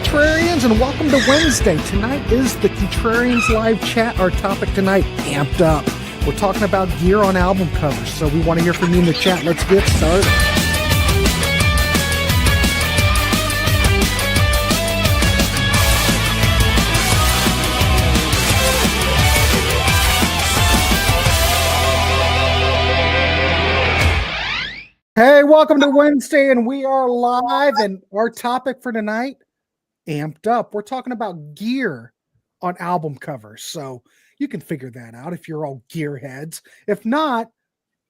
Contrarians, and welcome to Wednesday. Tonight is the Contrarians live chat. Our topic tonight, Amped Up. We're talking about gear on album covers, so we want to hear from you in the chat. Let's get started. Hey, welcome to Wednesday, and we are live, and our topic for tonight, Amped Up. We're talking about gear on album covers, so you can figure that out if you're all gearheads. If not,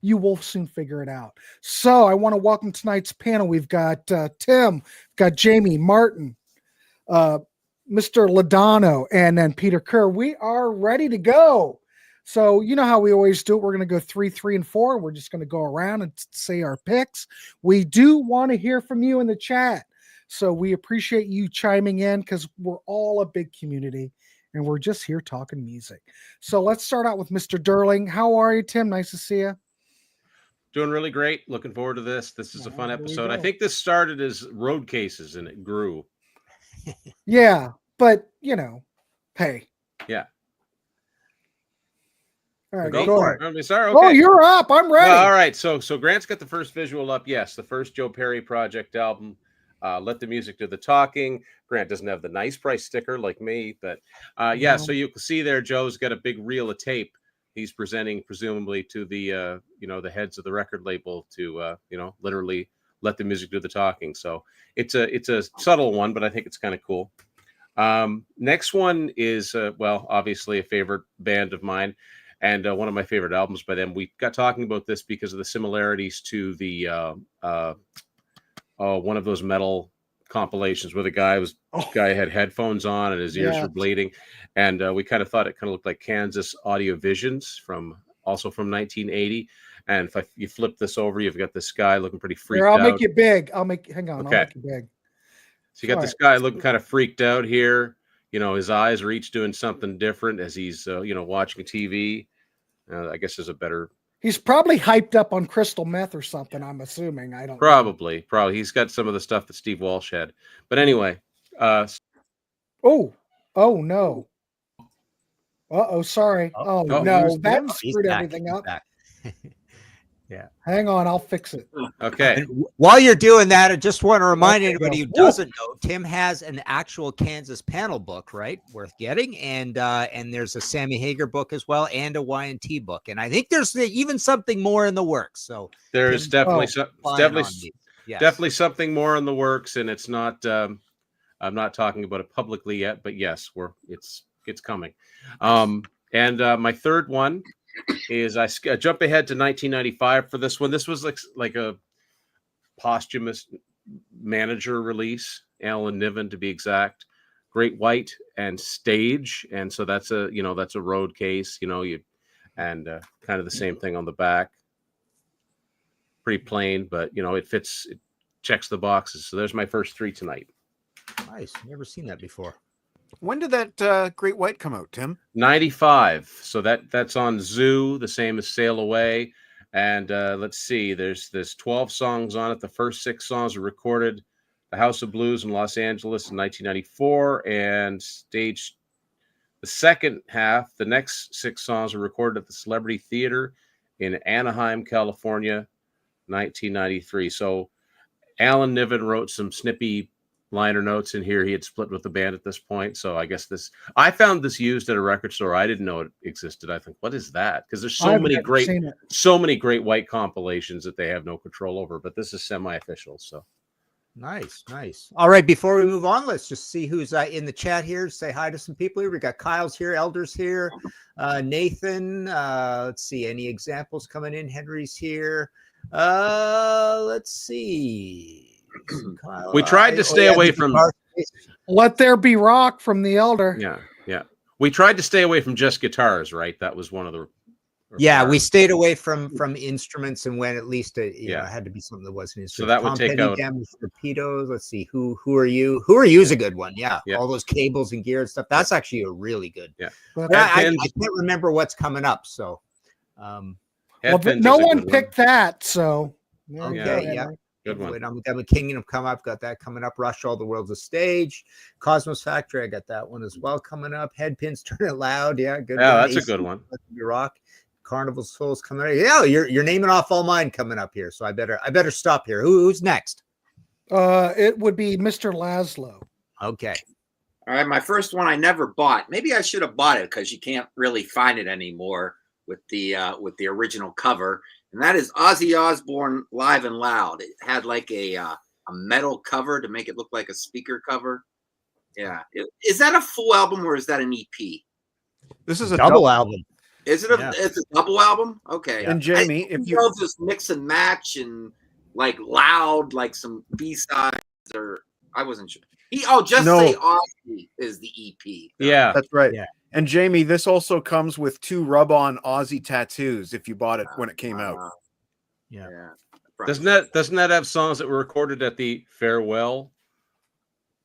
you will soon figure it out. So I want to welcome tonight's panel. We've got Tim, we've got Jamie, Martin, Mr. Ladano, and then Peter Kerr. We are ready to go. So you know how we always do it. We're going to go 3, 3, and 4. We're just going to go around and say our picks. We do want to hear from you in the chat. So we appreciate you chiming in because we're all a big community and we're just here talking music. So let's start out with Mr. Durling. How are you, Tim? Nice to see you. Doing really great. Looking forward to this. This is a fun episode. I think this started as road cases and it grew. Yeah, but you know, hey. Yeah. All right, go for it. Sorry, okay. Oh, you're up. I'm ready. Well, all right. So Grant's got the first visual up. Yes, the first Joe Perry Project album. Let the music do the talking. Grant doesn't have the nice price sticker like me, but yeah. So you can see there, Joe's got a big reel of tape. He's presenting presumably to the the heads of the record label to literally let the music do the talking. So it's a subtle one, but I think it's kind of cool. Next one is obviously a favorite band of mine. And one of my favorite albums by them. We got talking about this because of the similarities to the one of those metal compilations where the guy had headphones on and his ears were bleeding, and we kind of thought it kind of looked like Kansas Audio Visions from 1980. And if you flip this over, you've got this guy looking pretty freaked out. I'll make it big. Hang on. Okay. I'll make it big. So you got this guy looking kind of freaked out here. You know, his eyes are each doing something different as he's, watching TV. I guess there's a better. He's probably hyped up on crystal meth or something. I'm assuming. I don't. Probably. He's got some of the stuff that Steve Walsh had. But anyway. Oh no. Sorry. No, that screwed everything up. Yeah. Hang on, I'll fix it. Okay. And while you're doing that, I just want to remind anybody who doesn't know, Tim has an actual Kansas panel book, right? Worth getting. And there's a Sammy Hagar book as well and a Y&T book. And I think there's even something more in the works. So there's definitely something more in the works. And it's not I'm not talking about it publicly yet, but yes, it's coming. And my third one is I jump ahead to 1995 for this one. This was like a posthumous manager release, Alan Niven to be exact. Great White and Stage, and so that's a road case, and kind of the same thing on the back. Pretty plain, but it fits, it checks the boxes. So there's my first three tonight. Nice, never seen that before. When did that Great White come out, Tim? 95. So that's on Zoo, the same as Sail Away. And let's see, there's 12 songs on it. The first 6 songs were recorded the House of Blues in Los Angeles in 1994 and staged the second half. The next 6 songs were recorded at the Celebrity Theater in Anaheim, California, 1993. So Alan Niven wrote some snippy liner notes in here. He had split with the band at this point. So I guess I found this used at a record store. I didn't know it existed. I think, what is that? Because there's so many great White compilations that they have no control over, but this is semi-official. So nice. All right, before we move on, let's just see who's in the chat here. Say hi to some people here. We got Kyle's here, Elder's here, Nathan. Let's see, any examples coming in? Henry's here. Let's see. We tried to stay away from Let There Be Rock from the Elder. Yeah. We tried to stay away from just guitars, right? That was one of the. Yeah, we stayed away from instruments and went at least it had to be something that wasn't instruments. So that would take out Damage Torpedoes. Let's see, who are you? Who are you is a good one. Yeah, all those cables and gear and stuff. That's actually a really good. Yeah, I can't remember what's coming up. So, no one picked that. So okay, Good one. I'm Kingdom Come Up. Got that coming up. Rush All the World's a Stage. Cosmos Factory. I got that one as well coming up. Headpins Turn It Loud. Yeah, good. Yeah, one. that's a good one. Rock. Carnival Souls coming up. Yeah, you're naming off all mine coming up here. So I better stop here. Who's next? It would be Mr. Laszlo. Okay. All right, my first one I never bought. Maybe I should have bought it because you can't really find it anymore with the original cover, and that is Ozzy Osbourne Live and Loud. It had like a metal cover to make it look like a speaker cover. Yeah, is that a full album or is that an EP? This is a Double album. Is it it's a double album? Okay. And Jamie, if you just mix and match and like loud, like some B-sides, or I wasn't sure. Say Ozzy is the EP. Yeah, that's right. Yeah. And Jamie, this also comes with 2 rub-on Ozzy tattoos if you bought it when it came out. Yeah. Doesn't that have songs that were recorded at the Farewell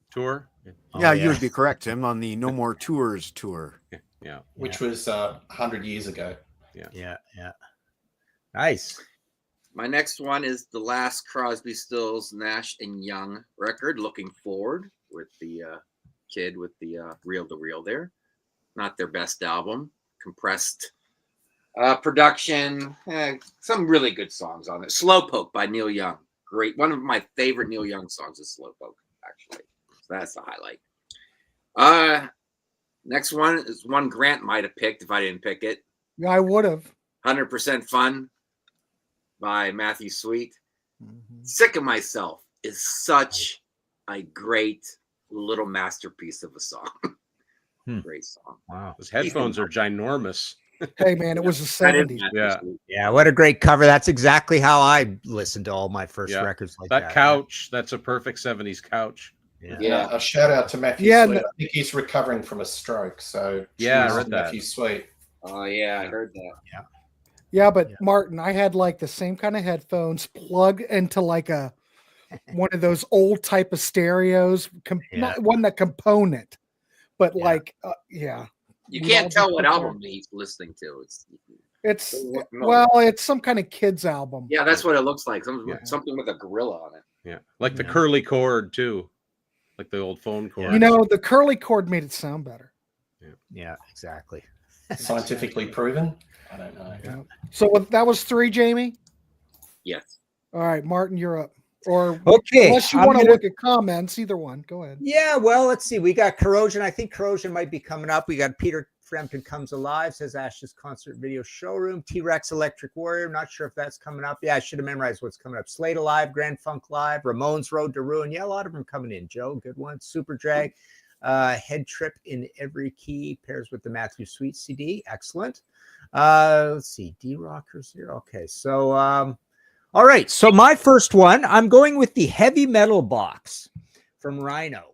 tour? Yeah, you would be correct, Tim, on the No More Tours tour. Yeah. Which was 100 years ago. Yeah. Nice. My next one is the last Crosby, Stills, Nash and Young record. Looking Forward with the kid with the reel to reel there. Not their best album. Compressed production. Some really good songs on it. Slowpoke by Neil Young. Great. One of my favorite Neil Young songs is Slowpoke, actually. So that's the highlight. Next one is one Grant might have picked if I didn't pick it. Yeah, I would have. 100% Fun by Matthew Sweet. Sick of Myself is such a great little masterpiece of a song. Great song. Wow. Those headphones are ginormous. Hey, man, it was the That is 70s. Matthew Sweet. Yeah, what a great cover. That's exactly how I listened to all my first records like that. That couch, that's a perfect 70s couch. Yeah. A shout out to Matthew Yeah, Sweet. I think he's recovering from a stroke. So Yeah, I cheers read to that. Matthew Sweet. Oh, yeah, I heard that. Yeah, but Martin, I had like the same kind of headphones plugged into like one of those old type of stereos, not one that component, but like, You can't tell what album he's listening to. It's it's some kind of kids album. Yeah, that's what it looks like. Something with a gorilla on it. Yeah. Like the curly cord too. Like the old phone cord. You know, the curly cord made it sound better. Yeah, exactly. Scientifically proven? I don't know. Yeah. So that was 3, Jamie? Yes. All right, Martin, you're up. Or Okay. unless you want to look at comments, either one. Go ahead. Yeah, well, let's see. We got Corrosion. I think Corrosion might be coming up. We got Peter Frampton Comes Alive, says Ash's Concert Video Showroom. T-Rex Electric Warrior. Not sure if that's coming up. Yeah, I should have memorized what's coming up. Slate Alive, Grand Funk Live, Ramones Road to Ruin. Yeah, a lot of them coming in. Joe, good one. Super Drag. Head Trip in Every Key pairs with the Matthew Sweet CD. Excellent. Let's see. D-Rockers here. Okay, so all right. So my first one, I'm going with the heavy metal box from Rhino.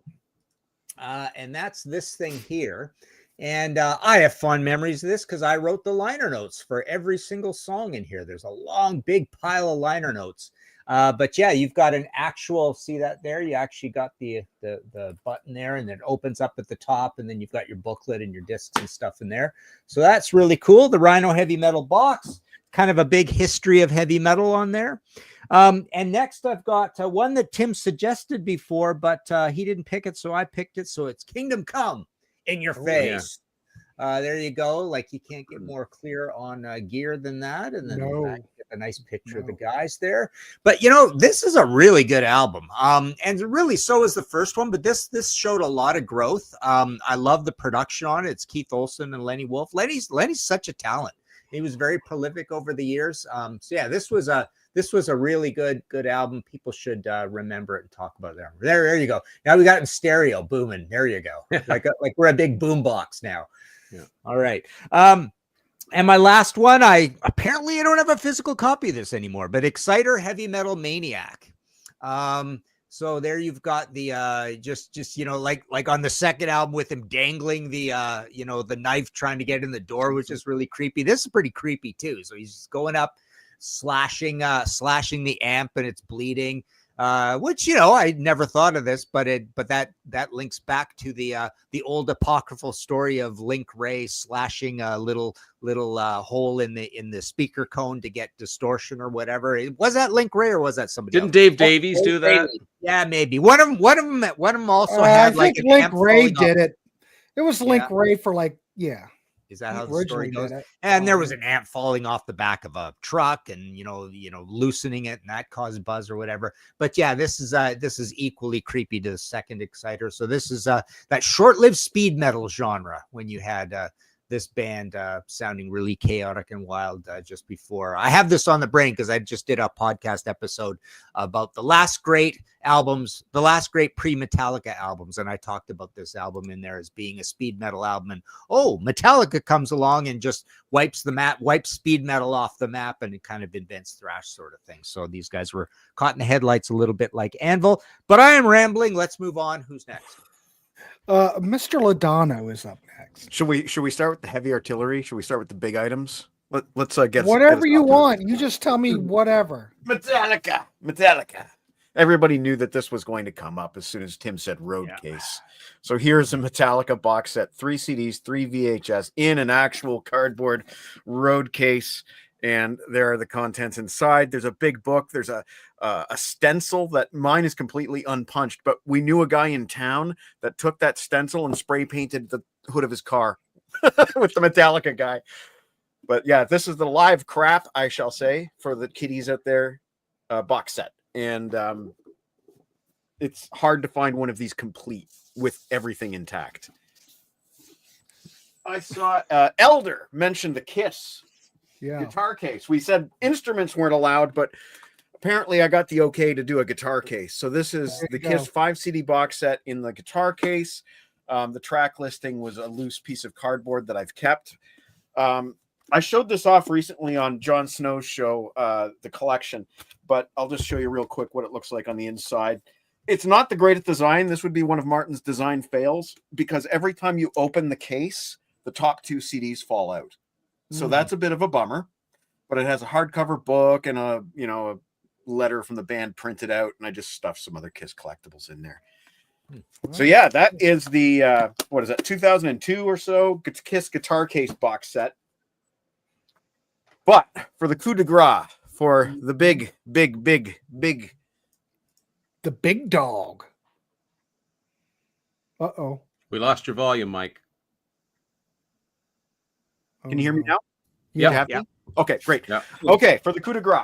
And that's this thing here. And I have fond memories of this because I wrote the liner notes for every single song in here. There's a long, big pile of liner notes. But yeah, you've got an actual, see that there? You actually got the button there, and then it opens up at the top, and then you've got your booklet and your discs and stuff in there. So that's really cool. The Rhino heavy metal box, kind of a big history of heavy metal on there. And next I've got one that Tim suggested before, but he didn't pick it, so I picked it. So it's Kingdom Come in Your Face. There you go. Like, you can't get more clear on gear than that. And then you get a nice picture of the guys there. But you know, this is a really good album. And really, so is the first one. But this showed a lot of growth. I love the production on it. It's Keith Olsen and Lenny Wolf. Lenny's such a talent. He was very prolific over the years. So yeah, this was a really good album. People should remember it and talk about it. There you go. Now we got it in stereo, booming. There you go. like we're a big boom box now. Yeah. All right. And my last one, I don't have a physical copy of this anymore, but Exciter Heavy Metal Maniac. So there you've got the just you know, like on the second album with him dangling the the knife trying to get in the door, which is really creepy. This is pretty creepy too. So he's just going up, slashing the amp, and it's bleeding. which I never thought of this, but that links back to the old apocryphal story of Link Ray slashing a little hole in the speaker cone to get distortion or whatever. Was that Link Ray or was that somebody Didn't else? Dave Davies do that? Yeah, maybe one of them also had I like think an Link amp Ray falling off. did it. It was Link Yeah. Ray for like, yeah. Is that how the Originally story goes? did it. And there was an amp falling off the back of a truck, and loosening it, and that caused buzz or whatever. But yeah, this is equally creepy to the second exciter. So this is that short-lived speed metal genre when you had this band sounding really chaotic and wild just before. I have this on the brain because I just did a podcast episode about the last great albums, the last great pre-Metallica albums, and I talked about this album in there as being a speed metal album. And Metallica comes along and just wipes speed metal off the map, and it kind of invents thrash sort of thing. So these guys were caught in the headlights a little bit like Anvil. But I am rambling. Let's move on. Who's next? Mr. Lodano is up next. Should we start with the heavy artillery? Should we start with the big items? Let's get Whatever us you off to want. You just tell me whatever. Metallica. Everybody knew that this was going to come up as soon as Tim said road case. So here's a Metallica box set, 3 CDs, 3 VHS in an actual cardboard road case. And there are the contents inside. There's a big book. There's a stencil that mine is completely unpunched, but we knew a guy in town that took that stencil and spray painted the hood of his car with the Metallica guy. But yeah, this is the live crap, I shall say, for the kiddies out there, box set. And it's hard to find one of these complete with everything intact. I saw Elder mention the Kiss guitar case. We said instruments weren't allowed, but apparently I got the okay to do a guitar case. So this is the Kiss 5 CD box set in the guitar case. The track listing was a loose piece of cardboard that I've kept. I showed this off recently on Jon Snow's show, the collection, but I'll just show you real quick what it looks like on the inside. It's not the greatest design. This would be one of Martin's design fails because every time you open the case, the top 2 CDs fall out. So that's a bit of a bummer, but it has a hardcover book and a letter from the band printed out, and I just stuffed some other Kiss collectibles in there. So yeah, that is the 2002 or so Kiss guitar case box set. But for the coup de grace, for the big, the big dog. Uh-oh. We lost your volume, Mike. Can you hear me now? Yeah. Yeah. Okay, great. Yeah. Okay, for the coup de grace,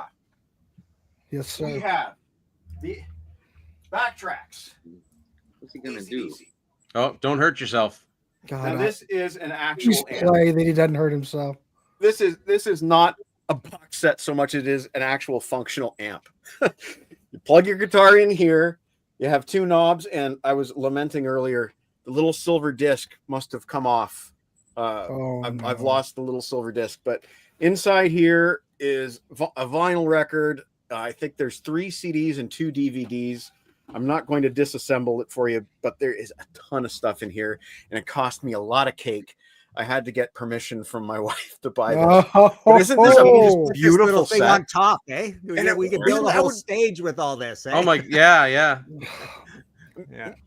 Yes, sir. we have the backtracks. What's he gonna Easy, do? easy. Oh, don't hurt yourself. God, Now this is an please actual amp. play that he doesn't hurt himself. This is not a box set so much as it is an actual functional amp. You plug your guitar in here. You have 2 knobs, and I was lamenting earlier, the little silver disc must have come off. I've lost the little silver disc, but inside here is a vinyl record. I think there's 3 CDs and 2 DVDs. I'm not going to disassemble it for you, but there is a ton of stuff in here, and it cost me a lot of cake. I had to get permission from my wife to buy this. But isn't this a beautiful thing set on top, eh? We could build a whole stage with all this. Eh? Oh my, yeah.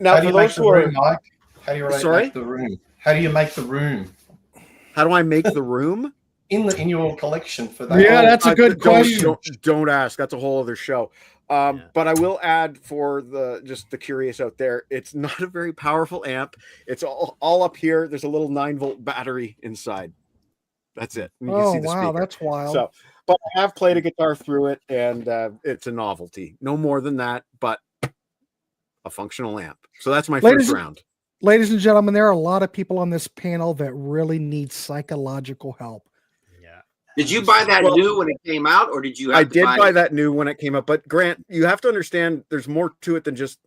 Now, How do for you make those the who are, room, Mike? How do you Sorry? make the room? How do you make the room how do I make the room? in your collection for that? Yeah, that's a good question. Don't ask. That's a whole other show. But I will add for the curious out there, it's not a very powerful amp. It's all up here. There's a little 9-volt battery inside. That's it. And you can see the wow, speaker. that's wild. So, but I have played a guitar through it, and it's a novelty. No more than that, but a functional amp. So that's my first round. Ladies and gentlemen, there are a lot of people on this panel that really need psychological help. Did you buy that new when it came out, or did you? I did buy that new when it came up, but Grant, you have to understand there's more to it than just.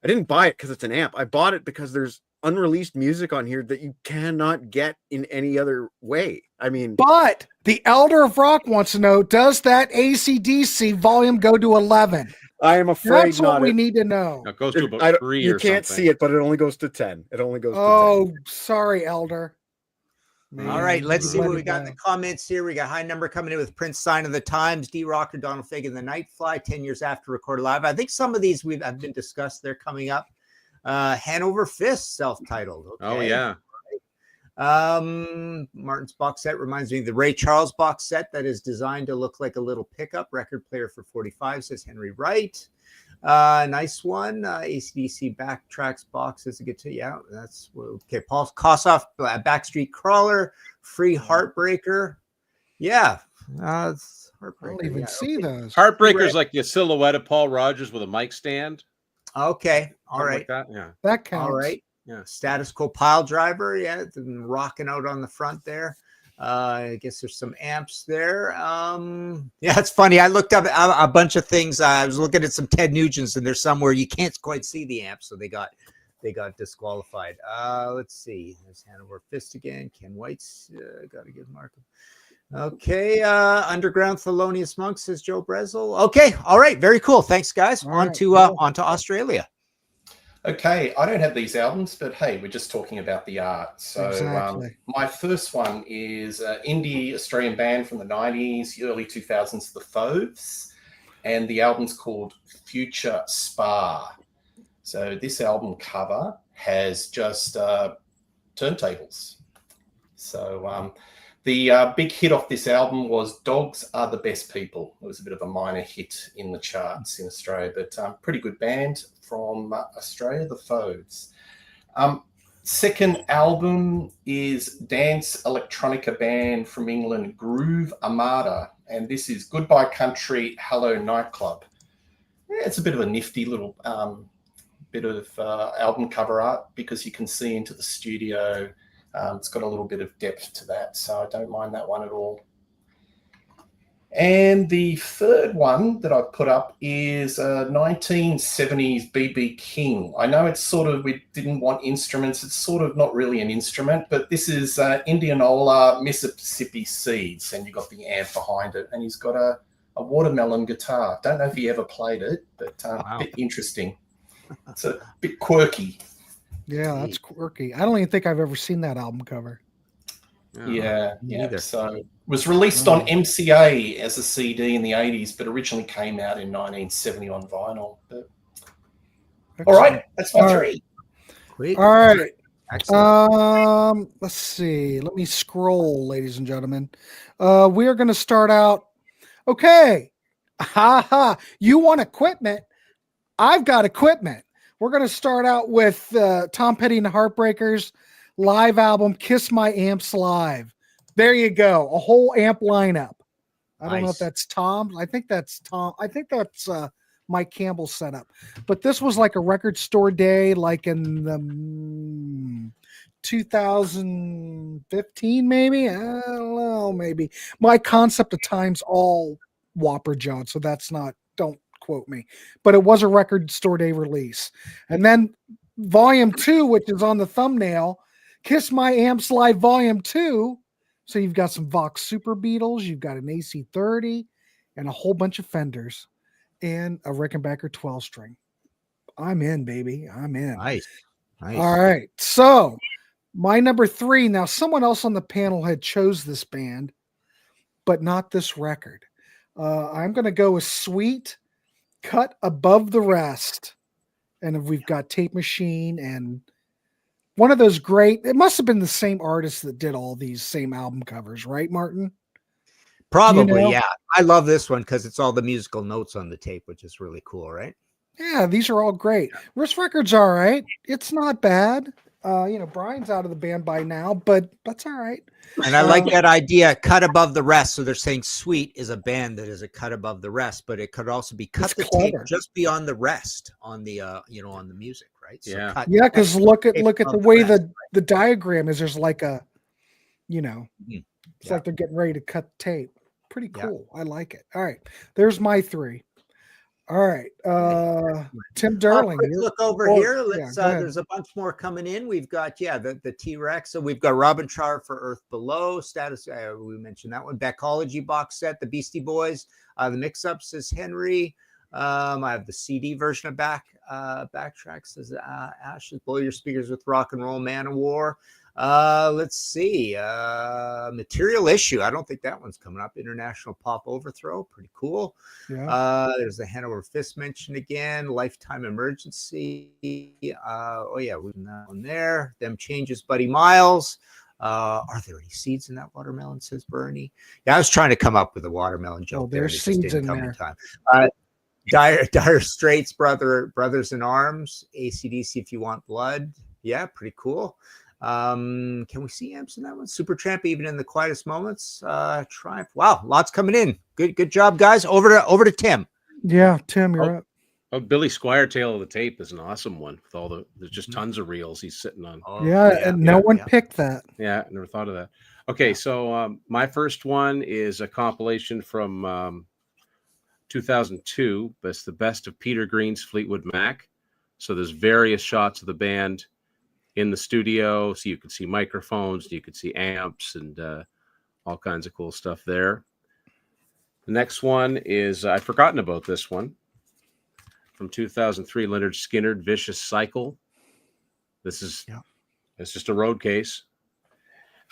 I didn't buy it because it's an amp. I bought it because there's unreleased music on here that you cannot get in any other way. I mean, but the Elder of Rock wants to know: does that AC/DC volume go to 11? I am afraid that's not. what we need to know. It goes to about 3 you or can't something. see it, but it only goes to 10. It only goes to 10. Oh, sorry, Elder. All right, let's see what we got in the comments here. We got high number coming in with Prince Sign of the Times, D-Rocker, Donald Fagen, The Nightfly, 10 years after recorded live. I think some of these have been discussed. They're coming up. Hanover Fist, self-titled. Okay. Oh, yeah. Martin's box set reminds me of the Ray Charles box set that is designed to look like a little pickup. Record player for 45, says Henry Wright. Nice one. ACDC Backtracks box as a guitar. Yeah, that's okay. Paul Kossoff, Backstreet Crawler, Free Heartbreaker. Yeah, it's Heartbreaker. I don't even see those. Heartbreaker's like the silhouette of Paul Rogers with a mic stand. Okay, all right. Like that. Yeah, that counts. All right. Yeah, Status Quo Pile Driver. Yeah, rocking out on the front there. I guess there's some amps there. Yeah, it's funny. I looked up a bunch of things. I was looking at some Ted Nugents, and there's somewhere you can't quite see the amps, so they got disqualified. Let's see. There's Hanover Fist again. Ken White's got to give Markham. Okay, Underground Thelonious Monk, says Joe Brezel. Okay, all right, very cool. Thanks, guys. On to Australia. Okay, I don't have these albums, but hey, we're just talking about the art. So exactly. My first one is indie Australian band from the 90s, early 2000s, The Fauves, and the album's called Future Spa. So this album cover has just turntables. So the big hit off this album was Dogs Are the Best People. It was a bit of a minor hit in the charts in Australia, but pretty good band from Australia, The Fauves. Second album is dance electronica band from England, Groove Armada, and this is Goodbye Country, Hello Nightclub. Yeah, it's a bit of a nifty little bit of album cover art because you can see into the studio. It's got a little bit of depth to that, so I don't mind that one at all. And the third one that I've put up is 1970s BB King. I know it's sort of, we didn't want instruments. It's sort of not really an instrument, but this is Indianola Mississippi Seeds, and you've got the amp behind it, and he's got a watermelon guitar. Don't know if he ever played it, but a bit interesting. It's a bit quirky. Yeah, that's quirky. I don't even think I've ever seen that album cover. Yeah. So it was released on MCA as a CD in the 80s, but originally came out in 1970 on vinyl. But... All right, that's my three. Great. All right. Excellent. Let's see. Let me scroll, ladies and gentlemen. We are going to start out. Okay. You want equipment? I've got equipment. We're going to start out with Tom Petty and the Heartbreakers live album, Kiss My Amps Live. There you go. A whole amp lineup. I don't know if that's Tom. I think that's Tom. I think that's Mike Campbell's setup. But this was like a record store day, like in the 2015, maybe. I don't know, maybe. My concept of time's all Whopper John, so that's not, don't quote me. But it was a record store day release. And then Volume 2, which is on the thumbnail, Kiss My Amps Live Volume 2. So you've got some Vox Super Beatles, you've got an AC30, and a whole bunch of Fenders, and a Rickenbacker 12-string. I'm in, baby. I'm in. Nice. All right. So my number 3. Now, someone else on the panel had chose this band, but not this record. I'm going to go with Sweet, Cut Above the Rest. And we've got Tape Machine and one of those great, it must have been the same artist that did all these same album covers, right, Martin? Probably, yeah. I love this one because it's all the musical notes on the tape, which is really cool, right? Yeah, these are all great. This record's all right. It's not bad. Brian's out of the band by now, but that's all right. And I like that idea, cut above the rest. So they're saying Sweet is a band that is a cut above the rest, but it could also be cut the tape just beyond the rest on the on the music, right? So because look at the way the diagram is. There's like a, it's like they're getting ready to cut tape. Pretty cool. Yeah. I like it. All right, there's my 3. All right, Tim Derling. Look over here. Let's. There's a bunch more coming in. We've got the T-Rex. So we've got Robin Char for Earth Below. Status. We mentioned that one. Backology box set. The Beastie Boys. The mix-ups is Henry. I have the CD version of Backtracks. Says Ash. Blow Your Speakers with Rock and Roll Man of War. Let's see. Material Issue. I don't think that one's coming up. International Pop Overthrow. Pretty cool. Yeah. There's the Hanover Fist mentioned again. Lifetime Emergency. Oh yeah, we've got that one there. Them Changes, Buddy Miles. Are there any seeds in that watermelon? Says Bernie. Yeah, I was trying to come up with a watermelon joke. There's seeds in there. Dire Straits, Brothers in Arms. AC/DC, If You Want Blood. Yeah, pretty cool. Can we see amps in that one? Supertramp, Even in the Quietest Moments. Triumph. Wow, lots coming in. Good job, guys. Over to Tim. Yeah, Tim, you're up. Oh, Billy Squire, Tale of the Tape is an awesome one with all there's just tons of reels he's sitting on. And no one picked that. Yeah, I never thought of that. Okay, so my first one is a compilation from 2002. That's the best of Peter Green's Fleetwood Mac. So there's various shots of the band in the studio, so you can see microphones, you can see amps, and all kinds of cool stuff there. The next one is I've forgotten about this one. From 2003, Leonard Skinner, Vicious Cycle. This is it's just a road case.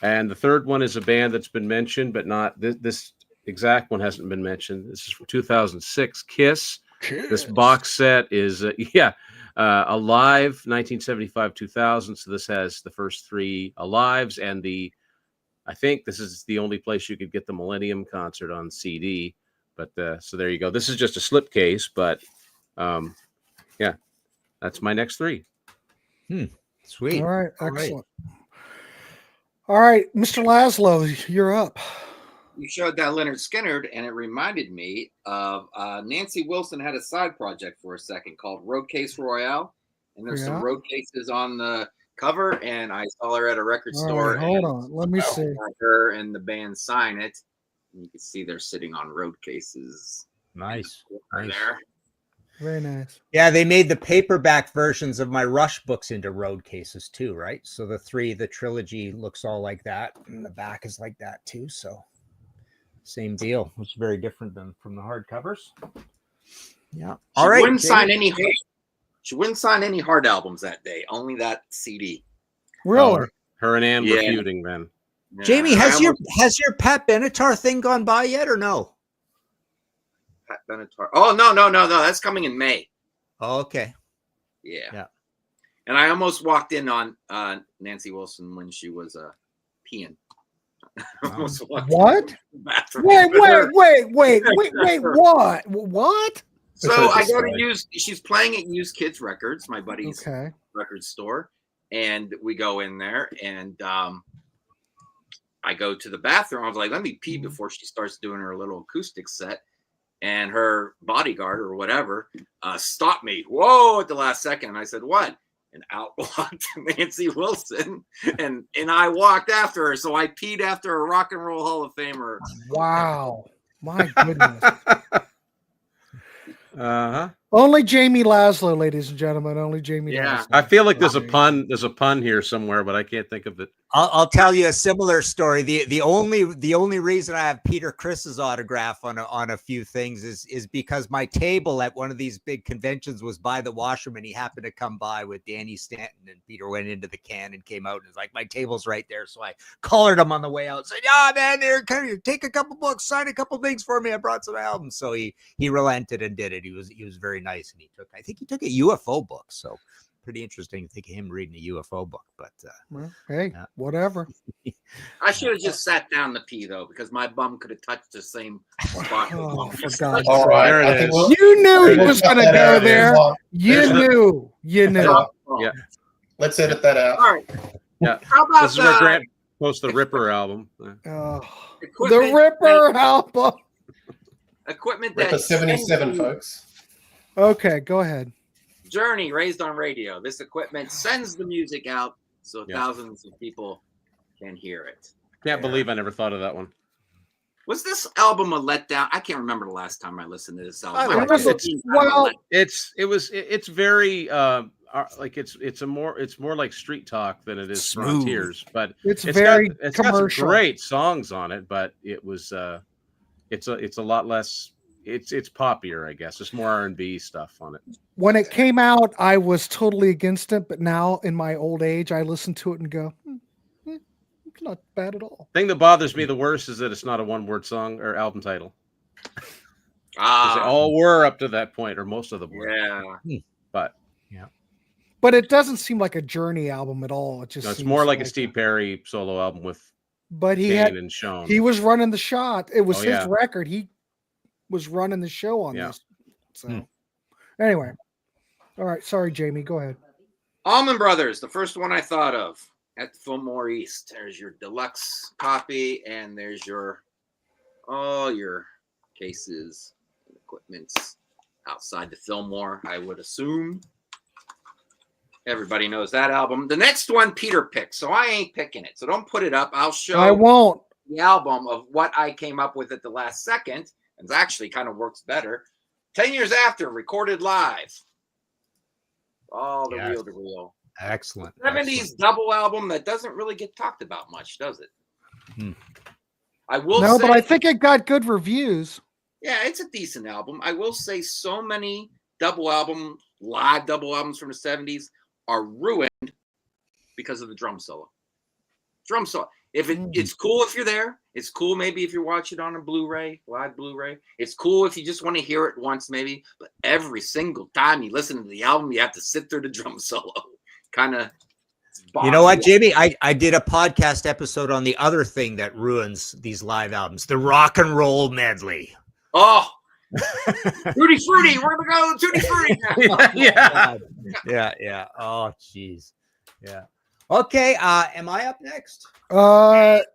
And the third one is a band that's been mentioned, but not this exact one hasn't been mentioned. This is from 2006, Kiss. This box set is Alive 1975-2000. So this has the first three Alives and I think this is the only place you could get the Millennium Concert on CD. But so there you go. This is just a slipcase, but that's my next three. Sweet. All right, excellent. All right, Mr. Laszlo, you're up. You showed that Leonard Skinner, and it reminded me of Nancy Wilson had a side project for a second called Road Case Royale, and there's some road cases on the cover, and I saw her at a record store. Right, hold on, let me see. Her and the band sign it, and you can see they're sitting on road cases. Nice. There. Very nice. Yeah, they made the paperback versions of my Rush books into road cases too, right? So the trilogy looks all like that, and the back is like that too. So same deal. It's very different than from the hardcovers. Yeah. All right. She wouldn't sign any hard albums that day. Only that CD. Really? Her and Ann were feuding then. Yeah. Jamie, has your Pat Benatar thing gone by yet or no? Pat Benatar. Oh no. That's coming in May. Oh, okay. Yeah. And I almost walked in on Nancy Wilson when she was peeing. What? Wait, what? So I go to she's playing at Used Kids Records, my buddy's record store, and we go in there, and I go to the bathroom. I was like, let me pee before she starts doing her little acoustic set, and her bodyguard or whatever stopped me. Whoa! At the last second, and I said, "What?" And out walked Nancy Wilson, and I walked after her. So I peed after a Rock and Roll Hall of Famer. Wow, my goodness. Only Jamie Laszlo, ladies and gentlemen. Only Jamie. Laszlo. I feel like there's a pun. There's a pun here somewhere, but I can't think of it. I'll tell you a similar story. The only reason I have Peter Criss's autograph on a few things is because my table at one of these big conventions was by the washerman. He happened to come by with Danny Stanton, and Peter went into the can and came out and was like, my table's right there. So I collared him on the way out and said, yeah, man, there, take a couple books, sign a couple things for me. I brought some albums. So he relented and did it. He was very nice, and I think he took a UFO book. So pretty interesting to think of him reading a UFO book, but whatever. I should have just sat down to pee though, because my bum could have touched the same spot. Oh, for God's all right. There it is. You knew he was going to go there. You knew. Yeah. Let's edit that out. All right. Yeah. How about this is where Grant posts the Ripper album. The Ripper album. Equipment Ripper 77, folks. Okay, go ahead. Journey, Raised on Radio. This equipment sends the music out so thousands of people can hear it. Can't believe I never thought of that one. Was this album a letdown? I can't remember the last time I listened to this album. It's very like it's more like Street Talk than it is Frontiers, but it's very got commercial. some great songs on it, but it was it's a lot less. It's poppier, I guess. It's more R&B stuff on it. When it came out, I was totally against it, but now in my old age, I listen to it and go, It's not bad at all. Thing that bothers me the worst is that it's not a one-word song or album title. Because they all were up to that point, or most of them were. Yeah. But But it doesn't seem like a Journey album at all. It just no, it's seems more like a Steve Perry solo album with but he Kane had and Sean. he was running the shot. It was Oh, his yeah. record. He was running the show on Yeah. this. So anyway. All right. Sorry, Jamie. Go ahead. Allman Brothers, the first one I thought of at Fillmore East. There's your deluxe copy, and there's all your cases and equipments outside the Fillmore, I would assume. Everybody knows that album. The next one, Peter picked, so I ain't picking it. So don't put it up. I'll show I won't. the album of what I came up with at the last second. It actually kind of works better. 10 years after, recorded live. All the reel to reel. Excellent. 70s double album that doesn't really get talked about much, does it? I will No, say, but I think it got good reviews. yeah, it's a decent album. I will say so many live double albums from the 70s are ruined because of the drum solo. Drum solo. It's cool if you're there. It's cool maybe if you watch it on a Blu-ray, live Blu-ray. It's cool if you just want to hear it once maybe. But every single time you listen to the album, you have to sit through the drum solo. Kind of. You know what, Jamie? I did a podcast episode on the other thing that ruins these live albums, the rock and roll medley. Oh, Tutti Frutti, we're gonna go Tutti Frutti. Yeah. Oh, jeez. Yeah. Okay. Am I up next?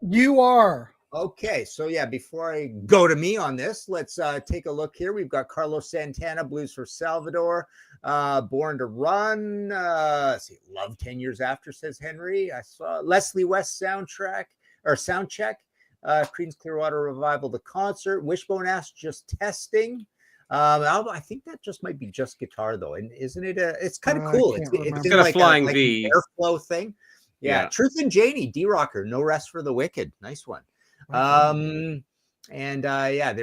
You are. Okay, so yeah, before I go to me on this, let's take a look here. We've got Carlos Santana, Blues for Salvador, Born to Run, let's see, Love 10 Years After, says Henry. I saw Leslie West Soundcheck, Creedence Clearwater Revival, the concert, Wishbone Ash, Just Testing. I think that just might be just guitar though, and isn't it? It's kind of cool. It's got like a flying like V an airflow thing. Yeah. Truth and Janie, D-Rocker, No Rest for the Wicked, nice one. They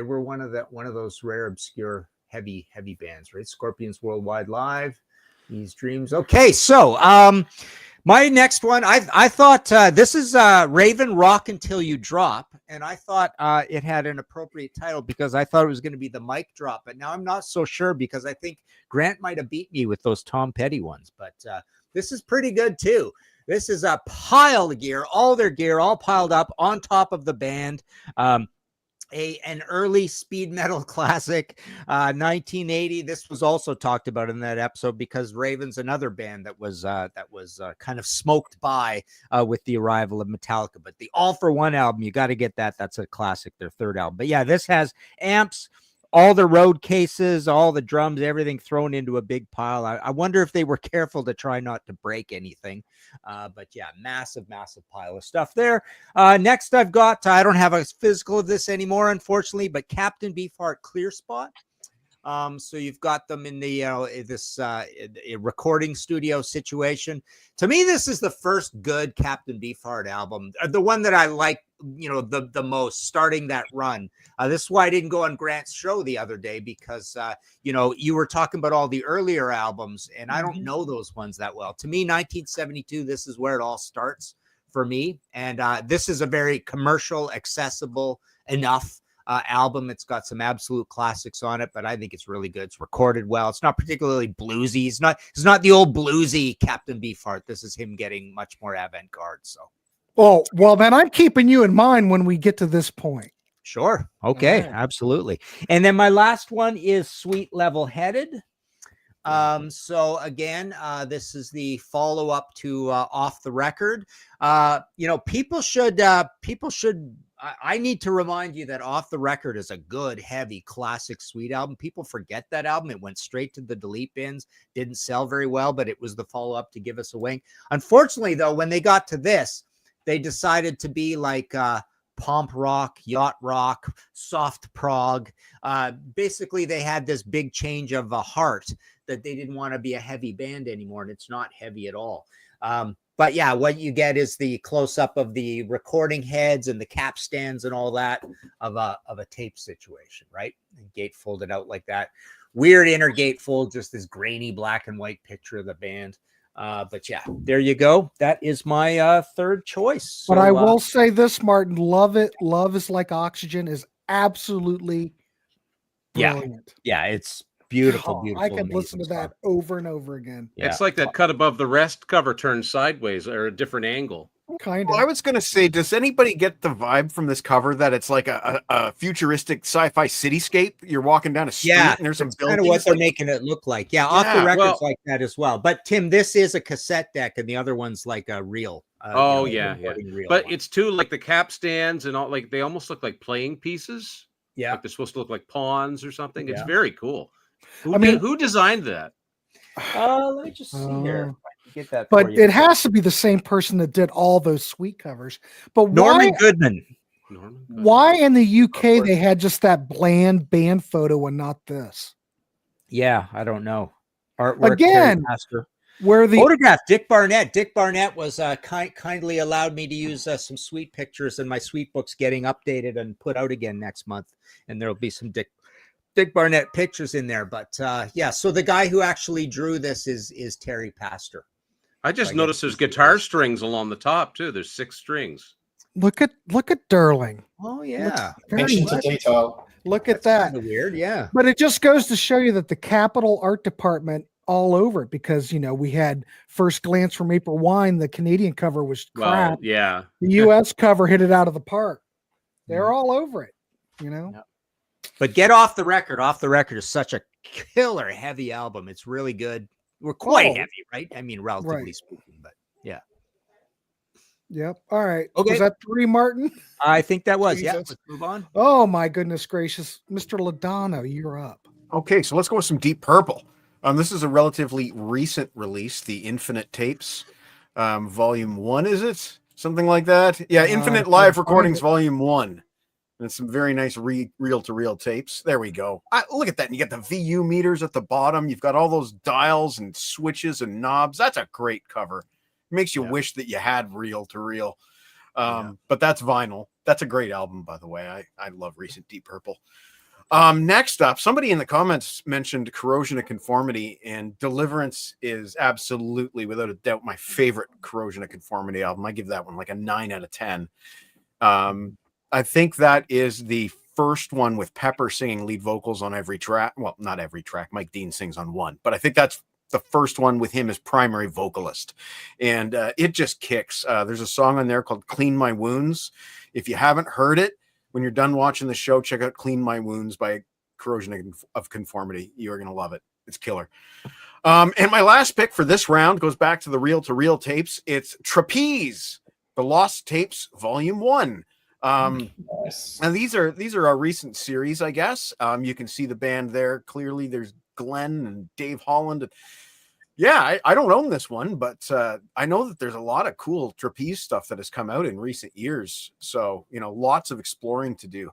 were one of those rare obscure heavy bands, right? Scorpions Worldwide Live, These Dreams. Okay, so my next one, I thought this is Raven Rock Until You Drop, and I thought it had an appropriate title because I thought it was going to be the mic drop, but now I'm not so sure because I think Grant might have beat me with those Tom Petty ones, but this is pretty good too. This is a pile of gear, all their gear, all piled up on top of the band. An early speed metal classic, 1980. This was also talked about in that episode because Raven's another band that was kind of smoked by with the arrival of Metallica. But the All for One album, you got to get that. That's a classic, their third album. But yeah, this has amps, all the road cases, all the drums, everything thrown into a big pile. I wonder if they were careful to try not to break anything. But yeah, massive pile of stuff there. Next I've got, I don't have a physical of this anymore, unfortunately, but Captain Beefheart Clear Spot. So you've got them in the a recording studio situation. To me, this is the first good Captain Beefheart album, the one that I like, the most, starting that run. This is why I didn't go on Grant's show the other day because you were talking about all the earlier albums, and I don't know those ones that well. To me, 1972, this is where it all starts for me, and this is a very commercial, accessible enough album. It's got some absolute classics on it, but I think it's really good. It's recorded well. It's not particularly bluesy. It's not the old bluesy Captain Beefheart. This is him getting much more avant-garde. So, oh well, then I'm keeping you in mind when we get to this point. Sure. Okay. Right. Absolutely. And then my last one is Sweet Level Headed. So again, this is the follow-up to Off the Record. People should I need to remind you that Off the Record is a good, heavy, classic Sweet album. People forget that album. It went straight to the delete bins, didn't sell very well, but it was the follow-up to Give Us a Wing. Unfortunately, though, when they got to this, they decided to be like pomp rock, yacht rock, soft prog. Basically, they had this big change of a heart that they didn't want to be a heavy band anymore, and it's not heavy at all. But yeah, what you get is the close-up of the recording heads and the cap stands and all that of a tape situation, right? And gate folded out like that. Weird inner gatefold, just this grainy black and white picture of the band. But yeah, there you go. That is my third choice. But I will say this, Martin, love it. Love is like oxygen is absolutely brilliant. Yeah, it's beautiful, beautiful. I could listen to that over and over again. Yeah. It's like that cut above the rest cover turned sideways or a different angle. Kind of. Well, I was going to say, does anybody get the vibe from this cover that it's like a futuristic sci-fi cityscape? You're walking down a street and there's some buildings. Kind of what they're making it look like. Yeah, off the records like that as well. But Tim, this is a cassette deck, and the other one's like a reel. Yeah. But it's too like the capstans and all, like they almost look like playing pieces. Yeah, like they're supposed to look like pawns or something. It's very cool. Who designed that? Let me just see here. Get that, but it has to be the same person that did all those sweet covers. But Norman Goodman. Why in the UK they had just that bland band photo and not this? Yeah, I don't know. Artwork again. Where the photograph Dick Barnett. Dick Barnett was kindly allowed me to use some sweet pictures, and my sweet book's getting updated and put out again next month, and there'll be some Dick Barnett pictures in there. But yeah, so the guy who actually drew this is Terry Pastor. I just noticed there's guitar strings along the top too. There's 6 strings. Look at Durling. Oh yeah, attention to detail. Look at that. Kind of weird, yeah. But it just goes to show you that the Capitol Art Department all over it, because we had First Glance from April Wine. The Canadian cover was crap. Well, yeah. The U.S. cover hit it out of the park. They're all over it. But get off the record. Off the record is such a killer heavy album. It's really good. We're quite heavy, right? I mean, relatively speaking, but yeah. Yep. All right. Okay. Was that 3, Martin? I think that was. Yeah. Let's move on. Oh my goodness gracious, Mr. Ladano, you're up. Okay, so let's go with some Deep Purple. This is a relatively recent release, the Infinite Tapes, Volume 1. Is it something like that? Yeah, Infinite Live Recordings, Volume 1. And some very nice reel-to-reel tapes. There we go. Look at that. And you get the VU meters at the bottom. You've got all those dials and switches and knobs. That's a great cover. It makes you wish that you had reel-to-reel. But that's vinyl. That's a great album, by the way. I love recent Deep Purple. Next up, somebody in the comments mentioned Corrosion of Conformity, and Deliverance is absolutely, without a doubt, my favorite Corrosion of Conformity album. I give that one like a 9 out of 10. I think that is the first one with Pepper singing lead vocals on every track. Well, not every track. Mike Dean sings on one, but I think that's the first one with him as primary vocalist. And it just kicks. There's a song on there called Clean My Wounds. If you haven't heard it, when you're done watching the show, check out Clean My Wounds by Corrosion of Conformity. You're going to love it. It's killer. And my last pick for this round goes back to the reel-to-reel tapes. It's Trapeze, The Lost Tapes, Volume 1. Nice. And these are a recent series, I guess. You can see the band there clearly. There's Glenn and Dave Holland. Yeah, I don't own this one, but I know that there's a lot of cool trapeze stuff that has come out in recent years. So lots of exploring to do.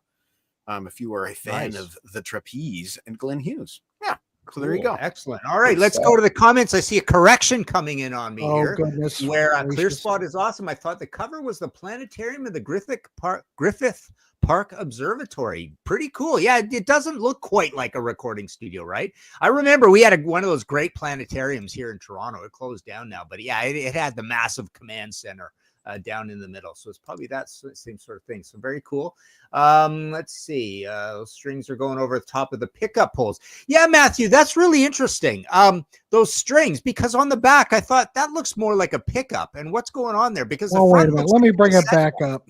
If you are a fan of the Trapeze and Glenn Hughes, yeah. So there you go. Excellent. All right, let's go to the comments. I see a correction coming in on me here. Goodness. Where Clear Spot is awesome. I thought the cover was the planetarium of the Griffith Park Observatory. Pretty cool. Yeah, it doesn't look quite like a recording studio, right? I remember we had one of those great planetariums here in Toronto. It closed down now, but yeah, it had the massive command center down in the middle. So it's probably that same sort of thing. So very cool. Let's see. Those strings are going over the top of the pickup holes. Yeah, Matthew, that's really interesting. Those strings, because on the back, I thought that looks more like a pickup. And what's going on there? Because the wait a minute. Let me bring it back up.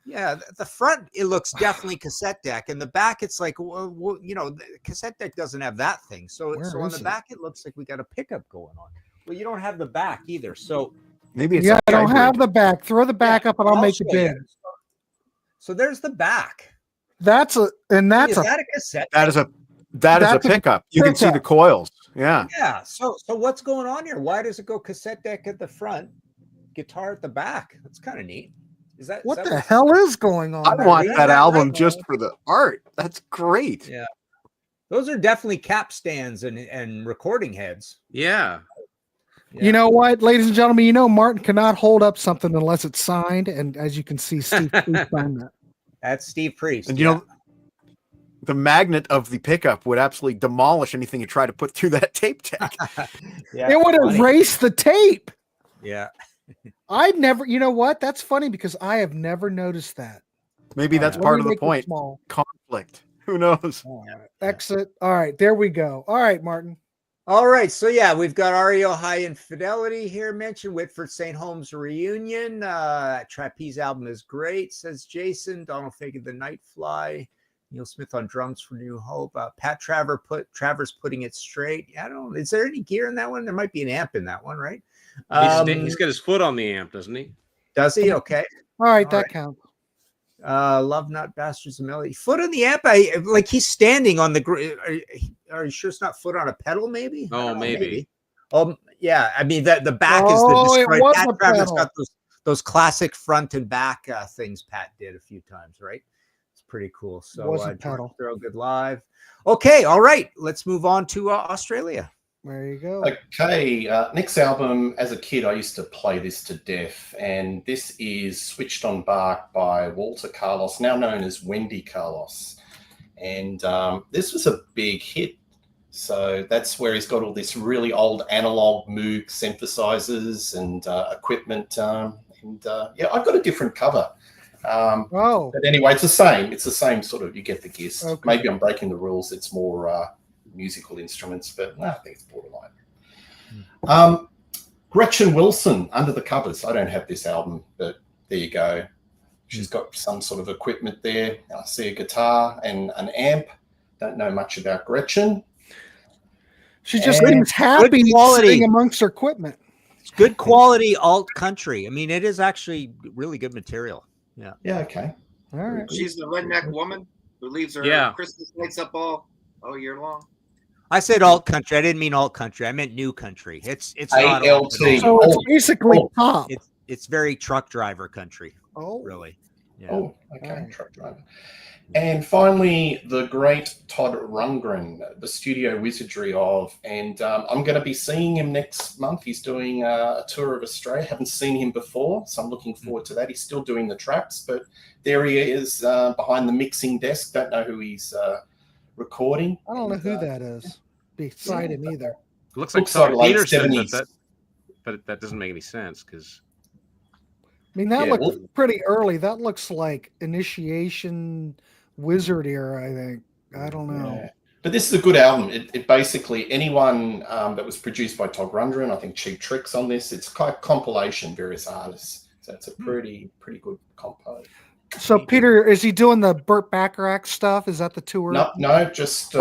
Yeah, the front, it looks definitely cassette deck. And the back, it's like, the cassette deck doesn't have that thing. So on the back, it looks like we got a pickup going on. Well, you don't have the back either. So maybe it's I don't have the back. Throw the back up and I'll make it big. So there's the back. That's a cassette? That is a pickup. You can see the coils. Yeah. Yeah. So what's going on here? Why does it go cassette deck at the front, guitar at the back? That's kind of neat. What the hell is going on? I want that album just for the art. That's great. Yeah. Those are definitely capstans and recording heads. Yeah. You know what, ladies and gentlemen, Martin cannot hold up something unless it's signed. And as you can see, Steve Priest signed that. That's Steve Priest. And the magnet of the pickup would absolutely demolish anything you try to put through that tape deck. Yeah, It would funny. erase the tape. Yeah. I'd never, you know what? That's funny because I have never noticed that. Maybe that's Let part me of the make it point. small. Conflict. Who knows? All right. Exit. All right, there we go. All right, Martin. All right, so yeah, we've got REO High Infidelity here mentioned. Whitford St. Holmes Reunion. Trapeze album is great, says Jason. Donald Fagan, The Nightfly. Neil Smith on drums for New Hope. Pat Travers Putting It Straight. I don't. Is there any gear in that one? There might be an amp in that one, right? He's got his foot on the amp, doesn't he? Does he? Okay. All right, that counts. Love Not Bastards and Melody. Foot on the amp. I like he's standing on the. Are you sure it's not foot on a pedal? Maybe. Oh, maybe. Yeah. I mean, the back is Oh, the it destroyed. was Pat a Travers pedal. got those classic front and back things Pat did a few times, right? It's pretty cool. So Was a pedal. Throw good live. Okay. All right. Let's move on to Australia. There you go. Okay, next album. As a kid, I used to play this to death, and this is Switched on Bark by Walter Carlos, now known as Wendy Carlos. And this was a big hit. So that's where he's got all this really old analog Moog synthesizers and equipment. Yeah, I've got a different cover. Oh, But anyway, it's the same. It's the same sort of, you get the gist. Okay. Maybe I'm breaking the rules. It's more musical instruments, but no, I think it's borderline. Gretchen Wilson, Under the Covers. I don't have this album, but there you go. She's got some sort of equipment there. I see a guitar and an amp. Don't know much about Gretchen. she just And seems happy good quality. sitting amongst her equipment. It's good quality alt country. I mean, it is actually really good material. Yeah. Yeah, okay. All right. She's the redneck woman who leaves her Yeah. Christmas lights up all year long. I said alt country. I didn't mean alt country. I meant new country. It's not alt at ALT. all. So it's basically Oh. pop. It's very truck driver country, Oh, really. Yeah. Oh, okay. Alright. Truck driver. And finally, the great Todd Rundgren, the studio wizardry of, and I'm going to be seeing him next month. He's doing a tour of Australia. Haven't seen him before, so I'm looking forward to that. He's still doing the traps, but there he is behind the mixing desk. Don't know who he's recording. I don't know who that is. Beside him either. It looks like Looks like Tom late Peterson, 70s. but that doesn't make any sense because I mean, that Yeah, looks pretty early. That looks like initiation wizard era, I think. I don't know. Yeah. But this is a good album. It basically, anyone that was produced by Todd Rundgren, I think Cheap Trick's on this. It's kind of compilation, various artists. So it's a pretty good compo. So, Peter, is he doing the Burt Bacharach stuff? Is that the tour? No, just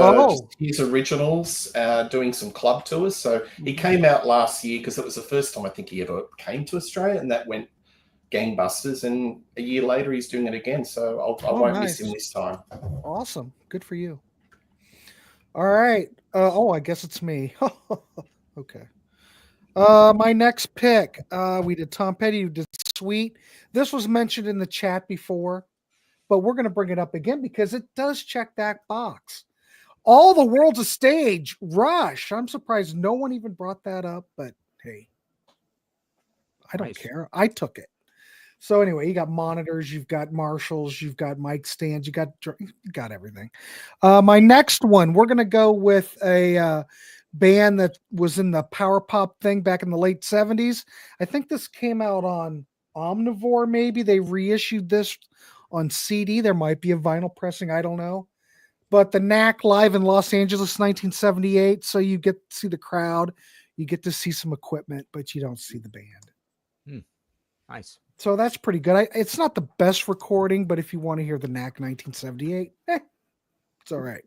his originals, doing some club tours. So he came out last year because it was the first time I think he ever came to Australia, and that went gangbusters. And a year later, he's doing it again. So I won't miss him this time. Awesome. Good for you. All right. I guess it's me. Okay. My next pick, we did Tom Petty, who did Sweet. This was mentioned in the chat before, but we're going to bring it up again because it does check that box. All the World's a Stage, Rush. I'm surprised no one even brought that up, but hey, I don't care. I took it. So anyway, you got monitors, you've got Marshalls, you've got mic stands, you got everything. My next one, we're going to go with a band that was in the power pop thing back in the late 70s. I think this came out on Omnivore, maybe. They reissued this on CD. There might be a vinyl pressing, I don't know. But the Knack live in Los Angeles, 1978. So you get to see the crowd, you get to see some equipment, but you don't see the band. Nice. So that's pretty good. It's not the best recording, but if you want to hear the Knack 1978, it's all right.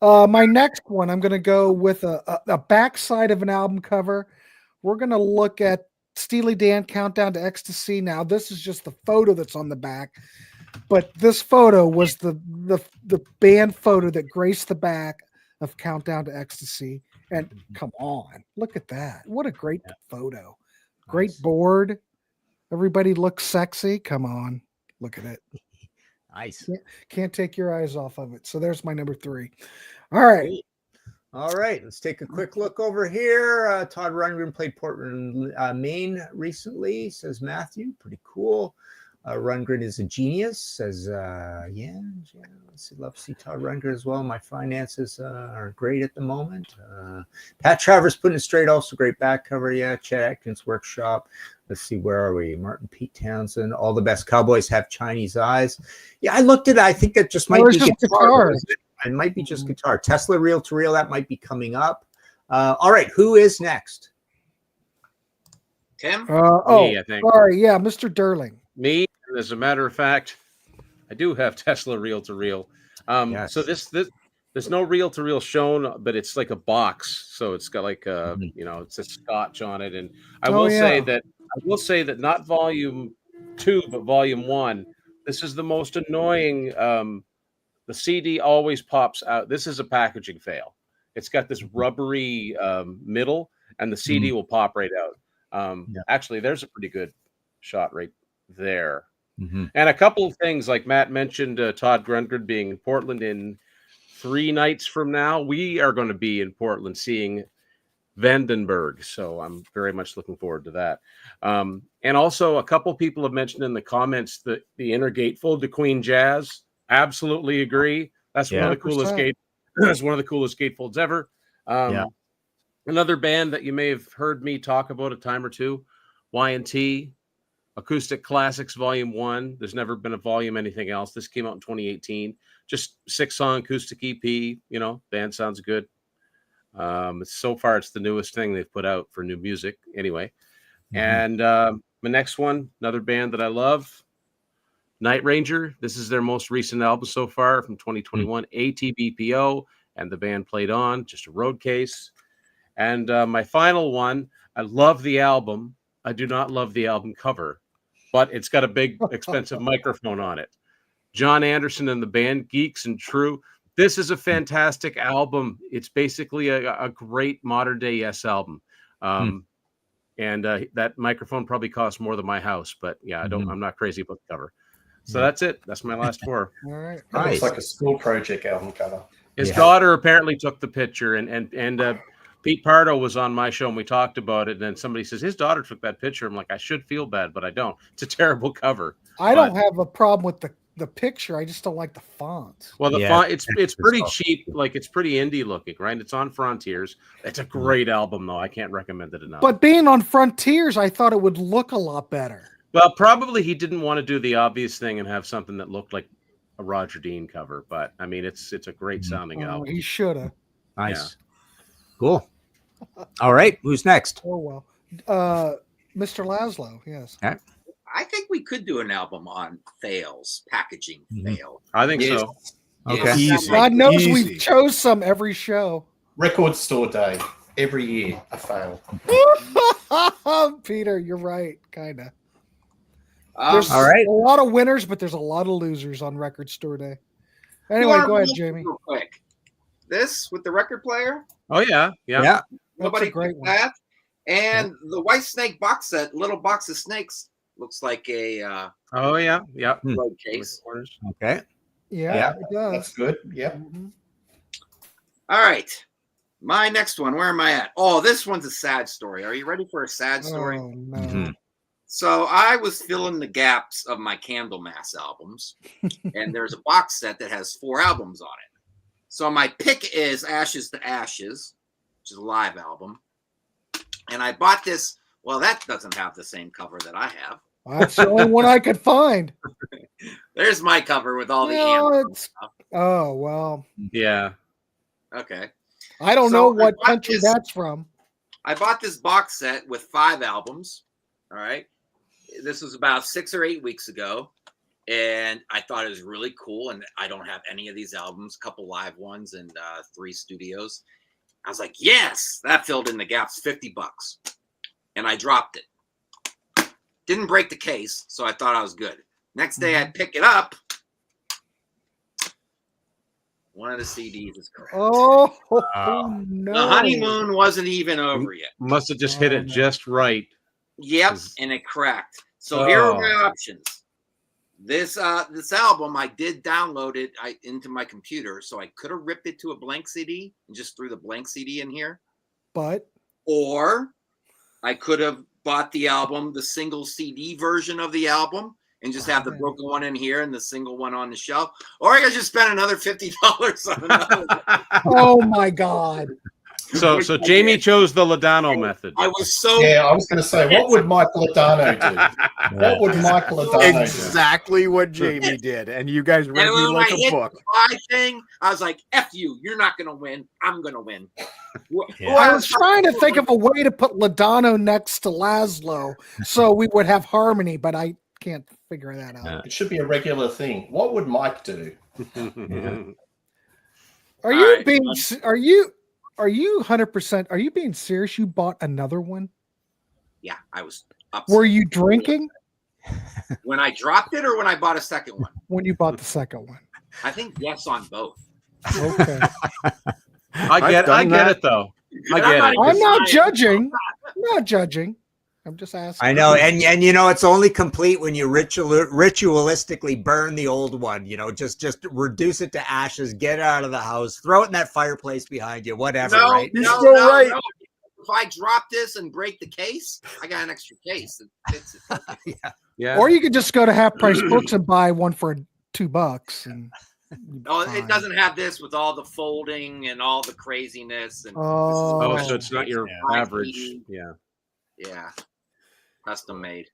My next one, I'm going to go with a backside of an album cover. We're going to look at Steely Dan Countdown to Ecstasy. Now, this is just the photo that's on the back, but this photo was the band photo that graced the back of Countdown to Ecstasy. And come on, look at that. What a great photo. Great board. Everybody looks sexy. Come on, look at it. Nice. Can't take your eyes off of it. So there's my number 3. All right. All right. Let's take a quick look over here. Todd Rundgren played Portland, Maine recently, says Matthew. Pretty cool. Rundgren is a genius. Says, let's see, love to see Todd Rundgren as well. My finances are great at the moment. Pat Travers putting it straight, also great back cover. Yeah, Chad Atkins Workshop. Let's see, where are we? Martin Pete Townsend. All the best cowboys have Chinese eyes. Yeah, I looked at it. I think that just might be guitar. It might be just guitar. Tesla reel to reel, that might be coming up. All right, who is next? Tim? Me, I think. Sorry, yeah, Mr. Durling. Me, and as a matter of fact, I do have Tesla reel to reel. Yes. So this there's no reel to reel shown, but it's like a box, so it's got like it's a scotch on it, and I will say that not volume 2, but volume 1. This is the most annoying. The CD always pops out. This is a packaging fail. It's got this rubbery middle, and the CD will pop right out. Actually, there's a pretty good shot right there. And a couple of things, like Matt mentioned, Todd Rundgren being in Portland in 3 nights from now. We are going to be in Portland seeing Vandenberg, so I'm very much looking forward to that. And also, a couple people have mentioned in the comments that the inner gatefold to Queen Jazz. Absolutely agree. That's one of the coolest That's one of the coolest gatefolds ever. Another band that you may have heard me talk about a time or two, Y&T, Acoustic Classics Volume 1. There's never been a volume anything else. This came out in 2018. Just 6-song acoustic EP. Band sounds good. So far, it's the newest thing they've put out for new music. Anyway, and my next one, another band that I love, Night Ranger. This is their most recent album so far from 2021, ATBPO, and the band played on, just a road case. And my final one, I love the album. I do not love the album cover, but it's got a big, expensive microphone on it. John Anderson and the band, Geeks and True. This is a fantastic album. It's basically a great modern-day Yes album. And that microphone probably costs more than my house, but yeah, I'm not crazy about the cover. So that's it. That's my last 4. All right. It looks like a school project album cover. His daughter apparently took the picture, and Pete Pardo was on my show, and we talked about it. And then somebody says his daughter took that picture. I'm like, I should feel bad, but I don't. It's a terrible cover. I don't have a problem with the picture. I just don't like the font. Well, the font, it's pretty cheap. Like, it's pretty indie looking, right? It's on Frontiers. It's a great album, though. I can't recommend it enough. But being on Frontiers, I thought it would look a lot better. Well, probably he didn't want to do the obvious thing and have something that looked like a Roger Dean cover. But I mean, it's a great sounding album. He should have. Nice. Yeah. Cool. All right. Who's next? Oh, well. Mr. Laszlo, yes. Okay. I think we could do an album on fails, packaging fail. I think so. Okay. Easy. God knows Easy. we chose some every show. Record store day. Every year, a fail. Peter, you're right, kind of. All There's right. a lot of winners, but there's a lot of losers on Record Store Day. Anyway, go ahead, Jamie. Real quick. This with the record player. Oh yeah. Nobody a great picked one. that. And the White Snake box set, little box of snakes, looks like a Oh yeah. road case. Okay. Yeah, it does. That's good. Yep. All right. My next one. Where am I at? Oh, this one's a sad story. Are you ready for a sad story? Oh, no. So I was filling the gaps of my Candlemass albums, and there's a box set that has 4 albums on it. So my pick is Ashes to Ashes, which is a live album. And I bought this. Well, that doesn't have the same cover that I have. That's the only one I could find. There's my cover with all the No, anthems stuff. Oh, well. Yeah. Okay. I don't So know I what bought country this- that's from. I bought this box set with 5 albums. All right. This was about 6 or 8 weeks ago. And I thought it was really cool. And I don't have any of these albums, a couple live ones and 3 studios. I was like, yes, that filled in the gaps, $50. And I dropped it. Didn't break the case, so I thought I was good. Next day I pick it up. One of the CDs is correct. Oh, no. The honeymoon wasn't even over yet. Must have just hit it just right. Yep, and it cracked. So here are my options. This album, I did download it into my computer, so I could have ripped it to a blank CD and just threw the blank CD in here. But Or I could have bought the album, the single CD version of the album, and just have the broken one in here and the single one on the shelf, or I could just spend another $50 on another one. Oh my God. So Jamie chose the Ladano method. I was so I was going to say, what would Michael Ladano do? What would Michael Ladano do? Exactly what Jamie did, and you guys read me like a book. Thing, I was like, "F you! You're not going to win. I'm going to win." I was trying to think of a way to put Ladano next to Laszlo so we would have harmony, but I can't figure that out. It should be a regular thing. What would Mike do? Are you being? Are you 100%? Are you being serious? You bought another one? Yeah, I was upset. Were you drinking? When I dropped it or when I bought a second one? When you bought the second one. I think yes on both. Okay. I get it though. I get it. I'm not judging. I'm not judging. I'm just asking. I know, and you know, it's only complete when you ritualistically burn the old one. You know, just reduce it to ashes, get it out of the house, throw it in that fireplace behind you, whatever. Right? No. If I drop this and break the case, I got an extra case. Yeah. Or you could just go to Half Price Books and buy one for $2. And it doesn't have this with all the folding and all the craziness. And so it's not your average. Yeah. Custom made.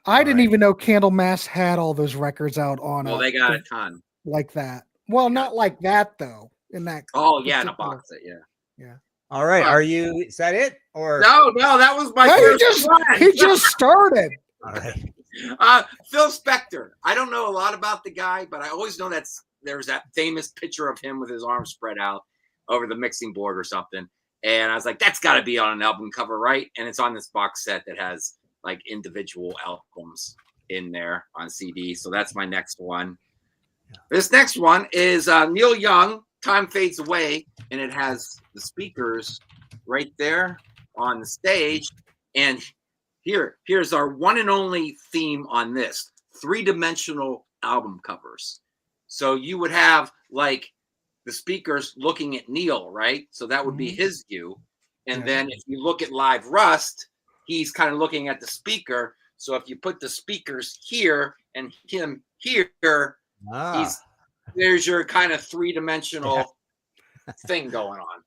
I didn't even know Candlemass had all those records out on. Well, they got a ton like that. Well, not like that though. In that. Oh yeah, in a box set. Yeah. All right. Are you? Is that it? Or no? That was my first one. He just started. All right. Phil Spector. I don't know a lot about the guy, but I always know there's that famous picture of him with his arms spread out over the mixing board or something. And I was like, that's got to be on an album cover, right? And it's on this box set that has like individual albums in there on CD. So that's my next one. Yeah. This next one is Neil Young, Time Fades Away. And it has the speakers right there on the stage. And here's our one and only theme on this: 3-dimensional album covers. So you would have like the speakers looking at Neil, right? So that would be his view. And then if you look at Live Rust, he's kind of looking at the speaker. So if you put the speakers here and him here, there's your kind of 3-dimensional thing going on.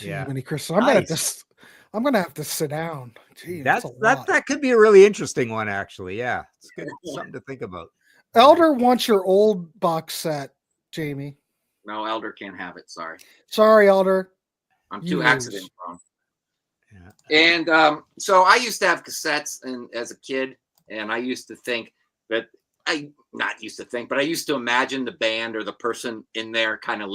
Yeah. Chris, I'm gonna have to sit down. Gee, that could be a really interesting one, actually. Yeah. It's good. Something to think about. Elder wants your old box set, Jamie. No, Elder can't have it. Sorry, Elder. I'm too accident prone. Yeah. And so I used to have cassettes as a kid, and I used to think that I used to imagine the band or the person in there kind of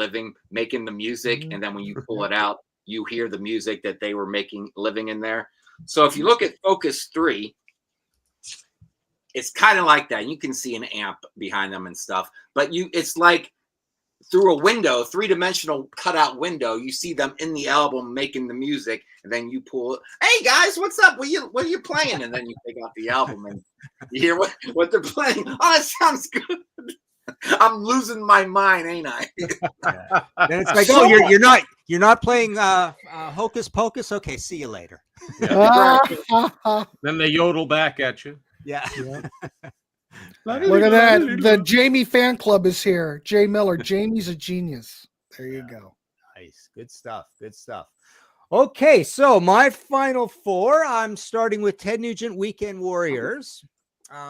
making the music. And then when you pull it out, you hear the music that they were living in there. So if you look at Focus 3, it's kind of like that. You can see an amp behind them and stuff, but it's like through a window, 3-dimensional cutout window, you see them in the album making the music, and then you pull it. Hey guys, what's up? What are you playing? And then you take out the album and you hear what they're playing. Oh, it sounds good. I'm losing my mind, ain't I? Then it's like, you're not playing Hocus Pocus. Okay, see you later. Yeah. Then they yodel back at you. Yeah. Look at that. The Jamie fan club is here. Jay Miller. Jamie's a genius. There you go. Nice. Good stuff. Okay, so my final 4, I'm starting with Ted Nugent Weekend Warriors,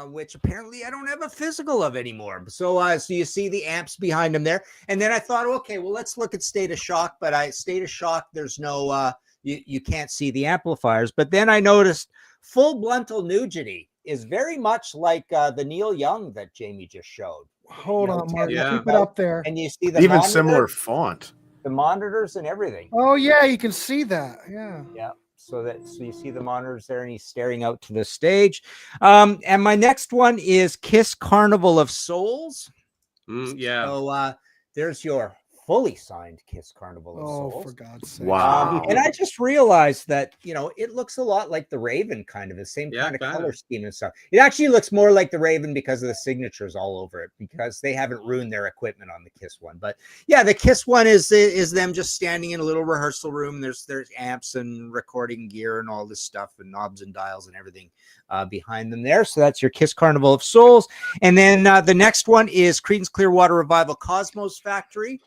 which apparently I don't have a physical of anymore. So you see the amps behind them there. And then I thought, okay, well, let's look at State of Shock. But State of Shock, there's no, you can't see the amplifiers. But then I noticed Full Bluntal Nugety is very much like the Neil Young that Jamie just showed. Hold on, Mark. Keep it up there. And you see the even similar font, the monitors and everything. Oh yeah, you can see that. Yeah. So you see the monitors there, and he's staring out to the stage. And my next one is Kiss Carnival of Souls. Yeah. So there's your fully signed Kiss Carnival of Oh, Souls. for God's sake! Wow. And I just realized that, you know, it looks a lot like the Raven, kind of the same Yeah, kind of kinda. color scheme and stuff. It actually looks more like the Raven because of the signatures all over it, because they haven't ruined their equipment on the Kiss one. But yeah, the Kiss one is them just standing in a little rehearsal room. There's amps and recording gear and all this stuff and knobs and dials and everything behind them there. So that's your Kiss Carnival of Souls. And then the next one is Creedence Clearwater Revival Cosmos Factory,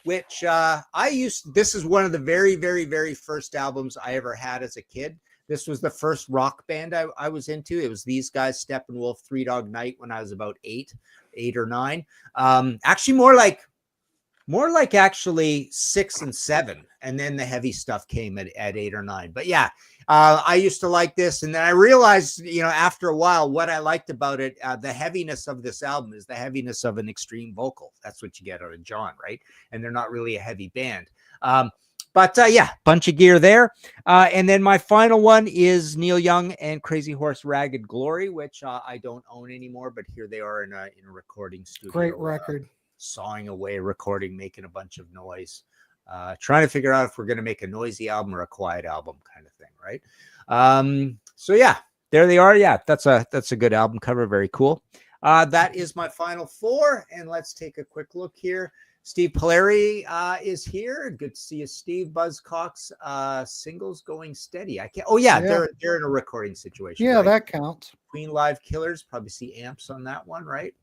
which this is one of the very, very, very first albums I ever had as a kid. This was the first rock band I was into. It was these guys, Steppenwolf, Three Dog Night, when I was about eight or nine. Actually more like actually 6 and 7. And then the heavy stuff came at 8 or 9. But yeah, I used to like this. And then I realized, you know, after a while, what I liked about it, the heaviness of this album is the heaviness of an extreme vocal. That's what you get out of John, right? And they're not really a heavy band. But yeah, bunch of gear there. And then my final one is Neil Young and Crazy Horse Ragged Glory, which I don't own anymore, but here they are in a recording studio. Great record. Sawing away, recording, making a bunch of noise. Trying to figure out if we're going to make a noisy album or a quiet album kind of thing, right? So yeah, there they are. Yeah, that's a good album cover. Very cool. That is my final 4. And let's take a quick look here. Steve Poleri is here. Good to see you, Steve. Buzz Cox, singles going steady. Yeah. They're in a recording situation. Yeah, right? that counts. Queen Live Killers, probably see amps on that one, right?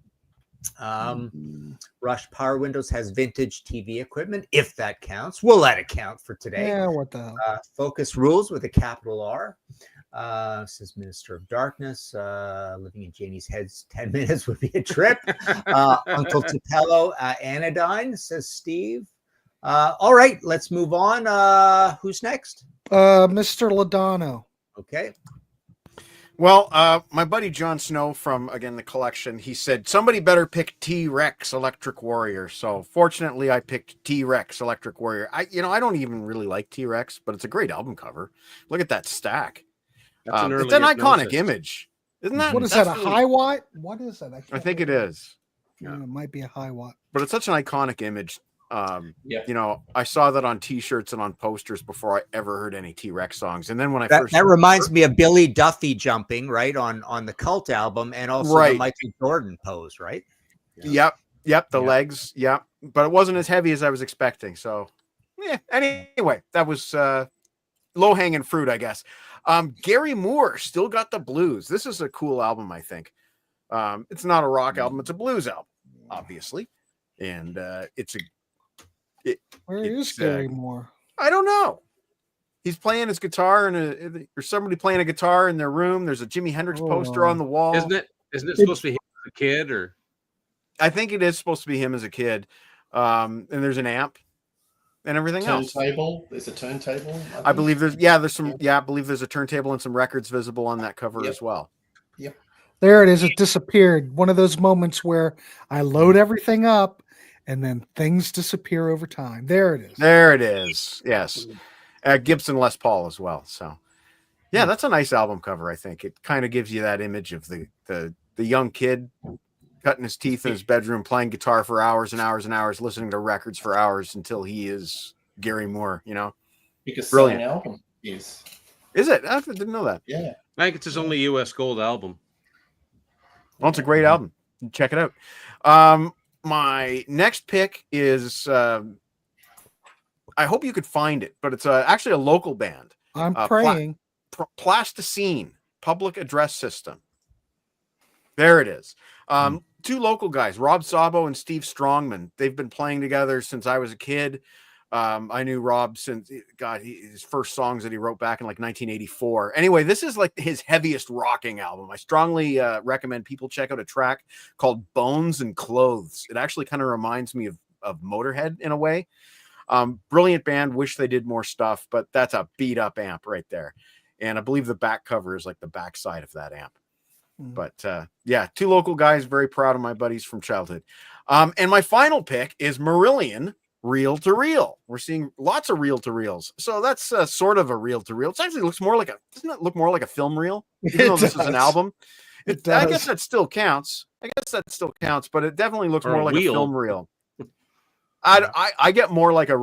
Rush Power Windows has vintage TV equipment, if that counts. We'll let it count for today. Yeah, what the hell? Focus Rules with a capital R. Says Minister of Darkness. Living in Janie's head's 10 minutes would be a trip. Uncle Tupelo, Anodyne, says Steve. All right, let's move on. Who's next? Mr. Lodano. Okay. Well, my buddy John Snow from, again, the collection, he said, somebody better pick T-Rex Electric Warrior. So fortunately, I picked T-Rex Electric Warrior. I don't even really like T-Rex, but it's a great album cover. Look at that stack. It's an iconic image. Isn't that? What is that, a high watt? What is that? I think it is. Yeah, it might be a high watt. But it's such an iconic image. Yeah. You know, I saw that on T-shirts and on posters before I ever heard any T-Rex songs. And then when that reminds me of Billy Duffy jumping right on the Cult album, and also the Michael Jordan pose, right? Yeah. Yep. The legs. Yep. But it wasn't as heavy as I was expecting. So, yeah. Anyway, that was low-hanging fruit, I guess. Gary Moore, Still Got the Blues. This is a cool album, I think. It's not a rock album; it's a blues album, obviously, and Where is Gary Moore? I don't know. He's playing his guitar or somebody playing a guitar in their room. There's a Jimi Hendrix poster on the wall. Isn't it supposed to be him as a kid, or? I think it is supposed to be him as a kid. And there's an amp and everything else. Turntable. There's a turntable. I believe I believe there's a turntable and some records visible on that cover as well. Yep. There it is. It disappeared. One of those moments where I load everything up and then things disappear over time. There it is. There it is. Yes. Gibson Les Paul as well. So yeah, that's a nice album cover. I think it kind of gives you that image of the young kid cutting his teeth in his bedroom, playing guitar for hours and hours and hours, listening to records for hours until he is Gary Moore, you know. Because brilliant album is it? I didn't know that. Yeah. I think it's his only US gold album. Well, it's a great album. Check it out. My next pick is I hope you could find it, but it's actually a local band. I'm praying. Plasticine Public Address System. There it is. Two local guys, Rob Sabo and Steve Strongman. They've been playing together since I was a kid. I knew Rob since his first songs that he wrote back in like 1984. Anyway, this is like his heaviest rocking album. I strongly recommend people check out a track called Bones and Clothes. It actually kind of reminds me of Motorhead in a way. Brilliant band. Wish they did more stuff, but that's a beat up amp right there. And I believe the back cover is like the back side of that amp. But yeah, two local guys. Very proud of my buddies from childhood. And my final pick is Marillion Reel to Reel. We're seeing lots of reel to reels. So that's sort of a reel to reel. It actually looks more like doesn't it look more like a film reel? Even though this is an album. I guess that still counts. But it definitely looks more like a film reel. I get more like a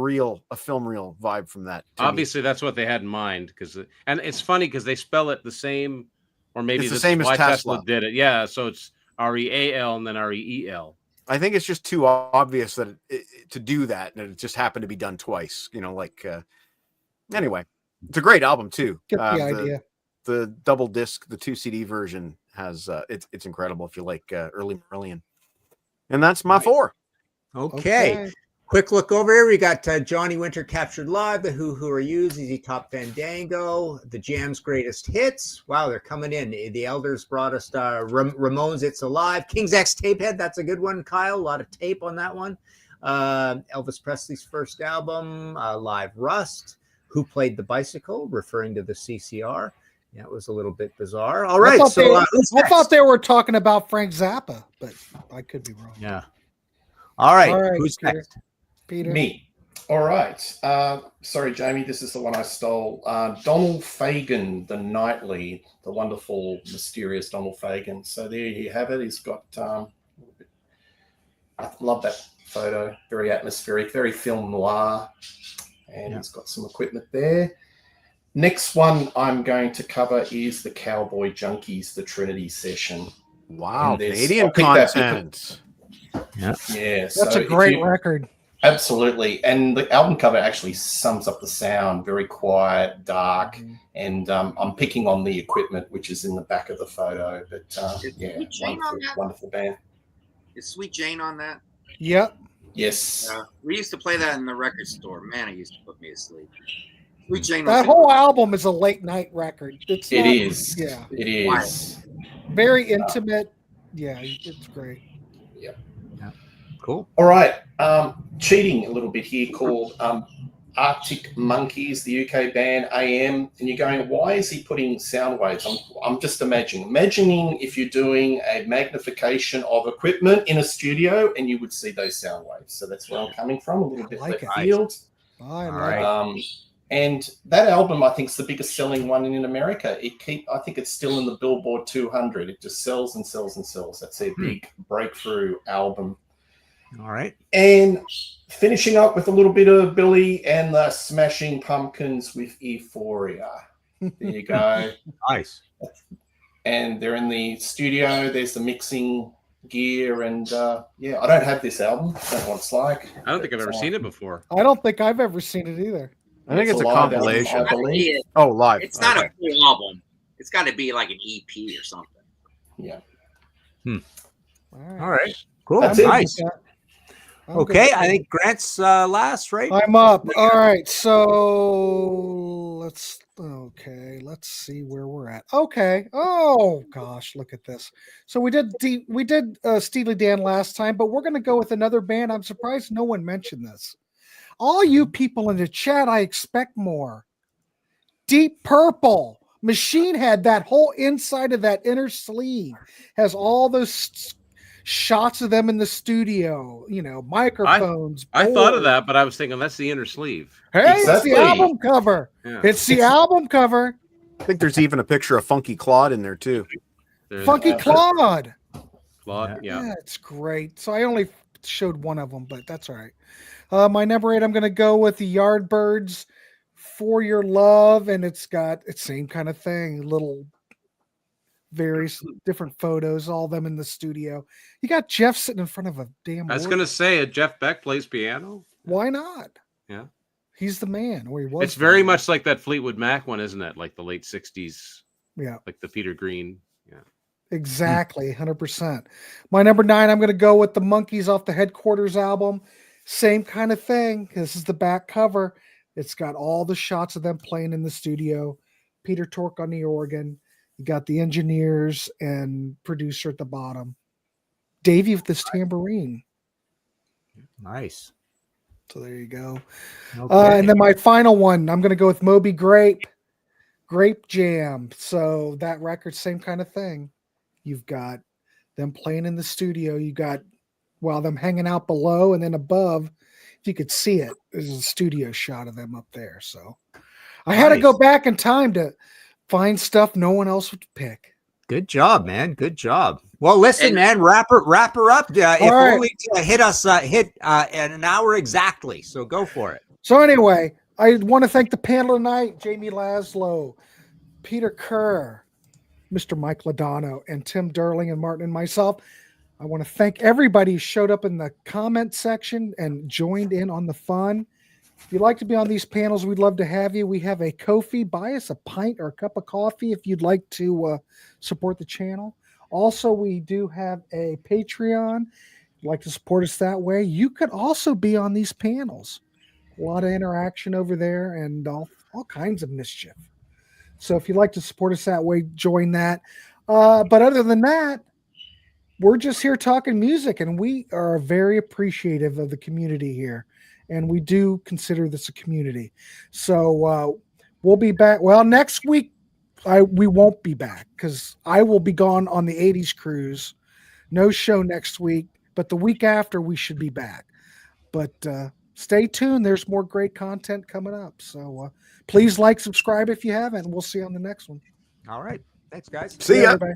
film reel vibe from that. Obviously, that's what they had in mind, and it's funny because they spell it the same, or maybe it's the this same is as why Tesla did it. Yeah, so it's REAL and then REEL. I think it's just too obvious that to do that, and it just happened to be done twice. Anyway, it's a great album too. Get the idea. The double disc, the 2 CD version has it's incredible if you like early Marillion. And that's my 4. Okay. Quick look over here. We got Johnny Winter Captured Live, The Who Are You, ZZ Top Fandango, The Jam's Greatest Hits. Wow, they're coming in. The Elders brought us Ramones, It's Alive. King's X Tapehead, that's a good one, Kyle. A lot of tape on that one. Elvis Presley's first album, Live Rust. Who Played the Bicycle, referring to the CCR. Yeah, it was a little bit bizarre. All right, I thought they were talking about Frank Zappa, but I could be wrong. Yeah. All right, who's Peter. next? Peter. Me. All right. Sorry, Jamie, this is the one I stole. Donald Fagen, the Nightly, the wonderful, mysterious Donald Fagen. So there you have it. He's got, I love that photo. Very atmospheric, very film noir. And He's got some equipment there. Next one I'm going to cover is the Cowboy Junkies, the Trinity Session. Wow, Canadian content. Yeah, that's a great record. Absolutely. And the album cover actually sums up the sound. Very quiet, dark. And I'm picking on the equipment, which is in the back of the photo. But wonderful band. Is Sweet Jane on that? Yep. Yes. We used to play that in the record store. Man, it used to put me to sleep. Sweet Jane. That whole album is a late night record. It is. Yeah. It is. Very intimate. Yeah, it's great. Yep. Yeah. Cool. All right. Cheating a little bit here, called Arctic Monkeys, the UK band AM. And you're going, why is he putting sound waves? I'm just imagining if you're doing a magnification of equipment in a studio and you would see those sound waves. So that's where I'm coming from, a little bit left field. And that album, I think, is the biggest selling one in America. I think it's still in the Billboard 200. It just sells and sells and sells. That's a big breakthrough album. All right. And finishing up with a little bit of Billy and the Smashing Pumpkins with Euphoria. There you go. Nice. And they're in the studio. There's the mixing gear. And I don't have this album. I don't know what it's like. I don't think I've ever seen it before. I don't think I've ever seen it either. I think it's a compilation. Album, I believe. Oh, live. It's not a full album. It's got to be like an EP or something. Yeah. All right. Cool. That's nice. Okay, I think Grant's last, right? I'm up. All right, so let's see where we're at. Okay. Oh gosh, look at this. So we did Steely Dan last time, but we're gonna go with another band. I'm surprised no one mentioned this. All you people in the chat, I expect more. Deep Purple. Machine Head, that whole inside of that inner sleeve has all those shots of them in the studio, microphones. I thought of that, but I was thinking that's the inner sleeve. Hey, exactly. It's the album cover. Yeah. It's the album cover. I think there's even a picture of Funky Claude in there too. Funky Claude. Yeah, it's great. So I only showed one of them, but that's all right. My number 8, I'm going to go with the Yardbirds, For Your Love, and it's got the same kind of thing, little various different photos, all of them in the studio. You got Jeff sitting in front of a damn I was going to say, Jeff Beck plays piano. Why not? Yeah. He's the man, or he was. It's very much like that Fleetwood Mac one, isn't it? Like the late 60s. Yeah. Like the Peter Green. Yeah. Exactly, 100%. My number 9, I'm going to go with the Monkees off the Headquarters album. Same kind of thing. This is the back cover. It's got all the shots of them playing in the studio. Peter Tork on the organ. You got the engineers and producer at the bottom. Davey with this tambourine. Nice. So there you go. Okay. And then my final one, I'm going to go with Moby Grape Jam. So that record, same kind of thing. You've got them playing in the studio. You got them hanging out below, and then above, if you could see it, there's a studio shot of them up there. So I had to go back in time to find stuff no one else would pick. Good job, man. Good job. Well, listen, And- man, wrap her up. If right. only to hit us at an hour exactly. So go for it. So anyway, I want to thank the panel tonight: Jamie Laszlo, Peter Kerr, Mr. Mike Ladano, and Tim Durling and Martin and myself. I want to thank everybody who showed up in the comment section and joined in on the fun. If you'd like to be on these panels, we'd love to have you. We have a Ko-fi. Buy us a pint or a cup of coffee if you'd like to support the channel. Also, we do have a Patreon. If you'd like to support us that way, you could also be on these panels. A lot of interaction over there and all kinds of mischief. So if you'd like to support us that way, join that. But other than that, we're just here talking music, and we are very appreciative of the community here. And we do consider this a community. So we'll be back. Well, next week, we won't be back because I will be gone on the 80s cruise. No show next week, but the week after we should be back. But stay tuned. There's more great content coming up. So please like, subscribe if you haven't. We'll see you on the next one. All right. Thanks, guys. See ya. Everybody.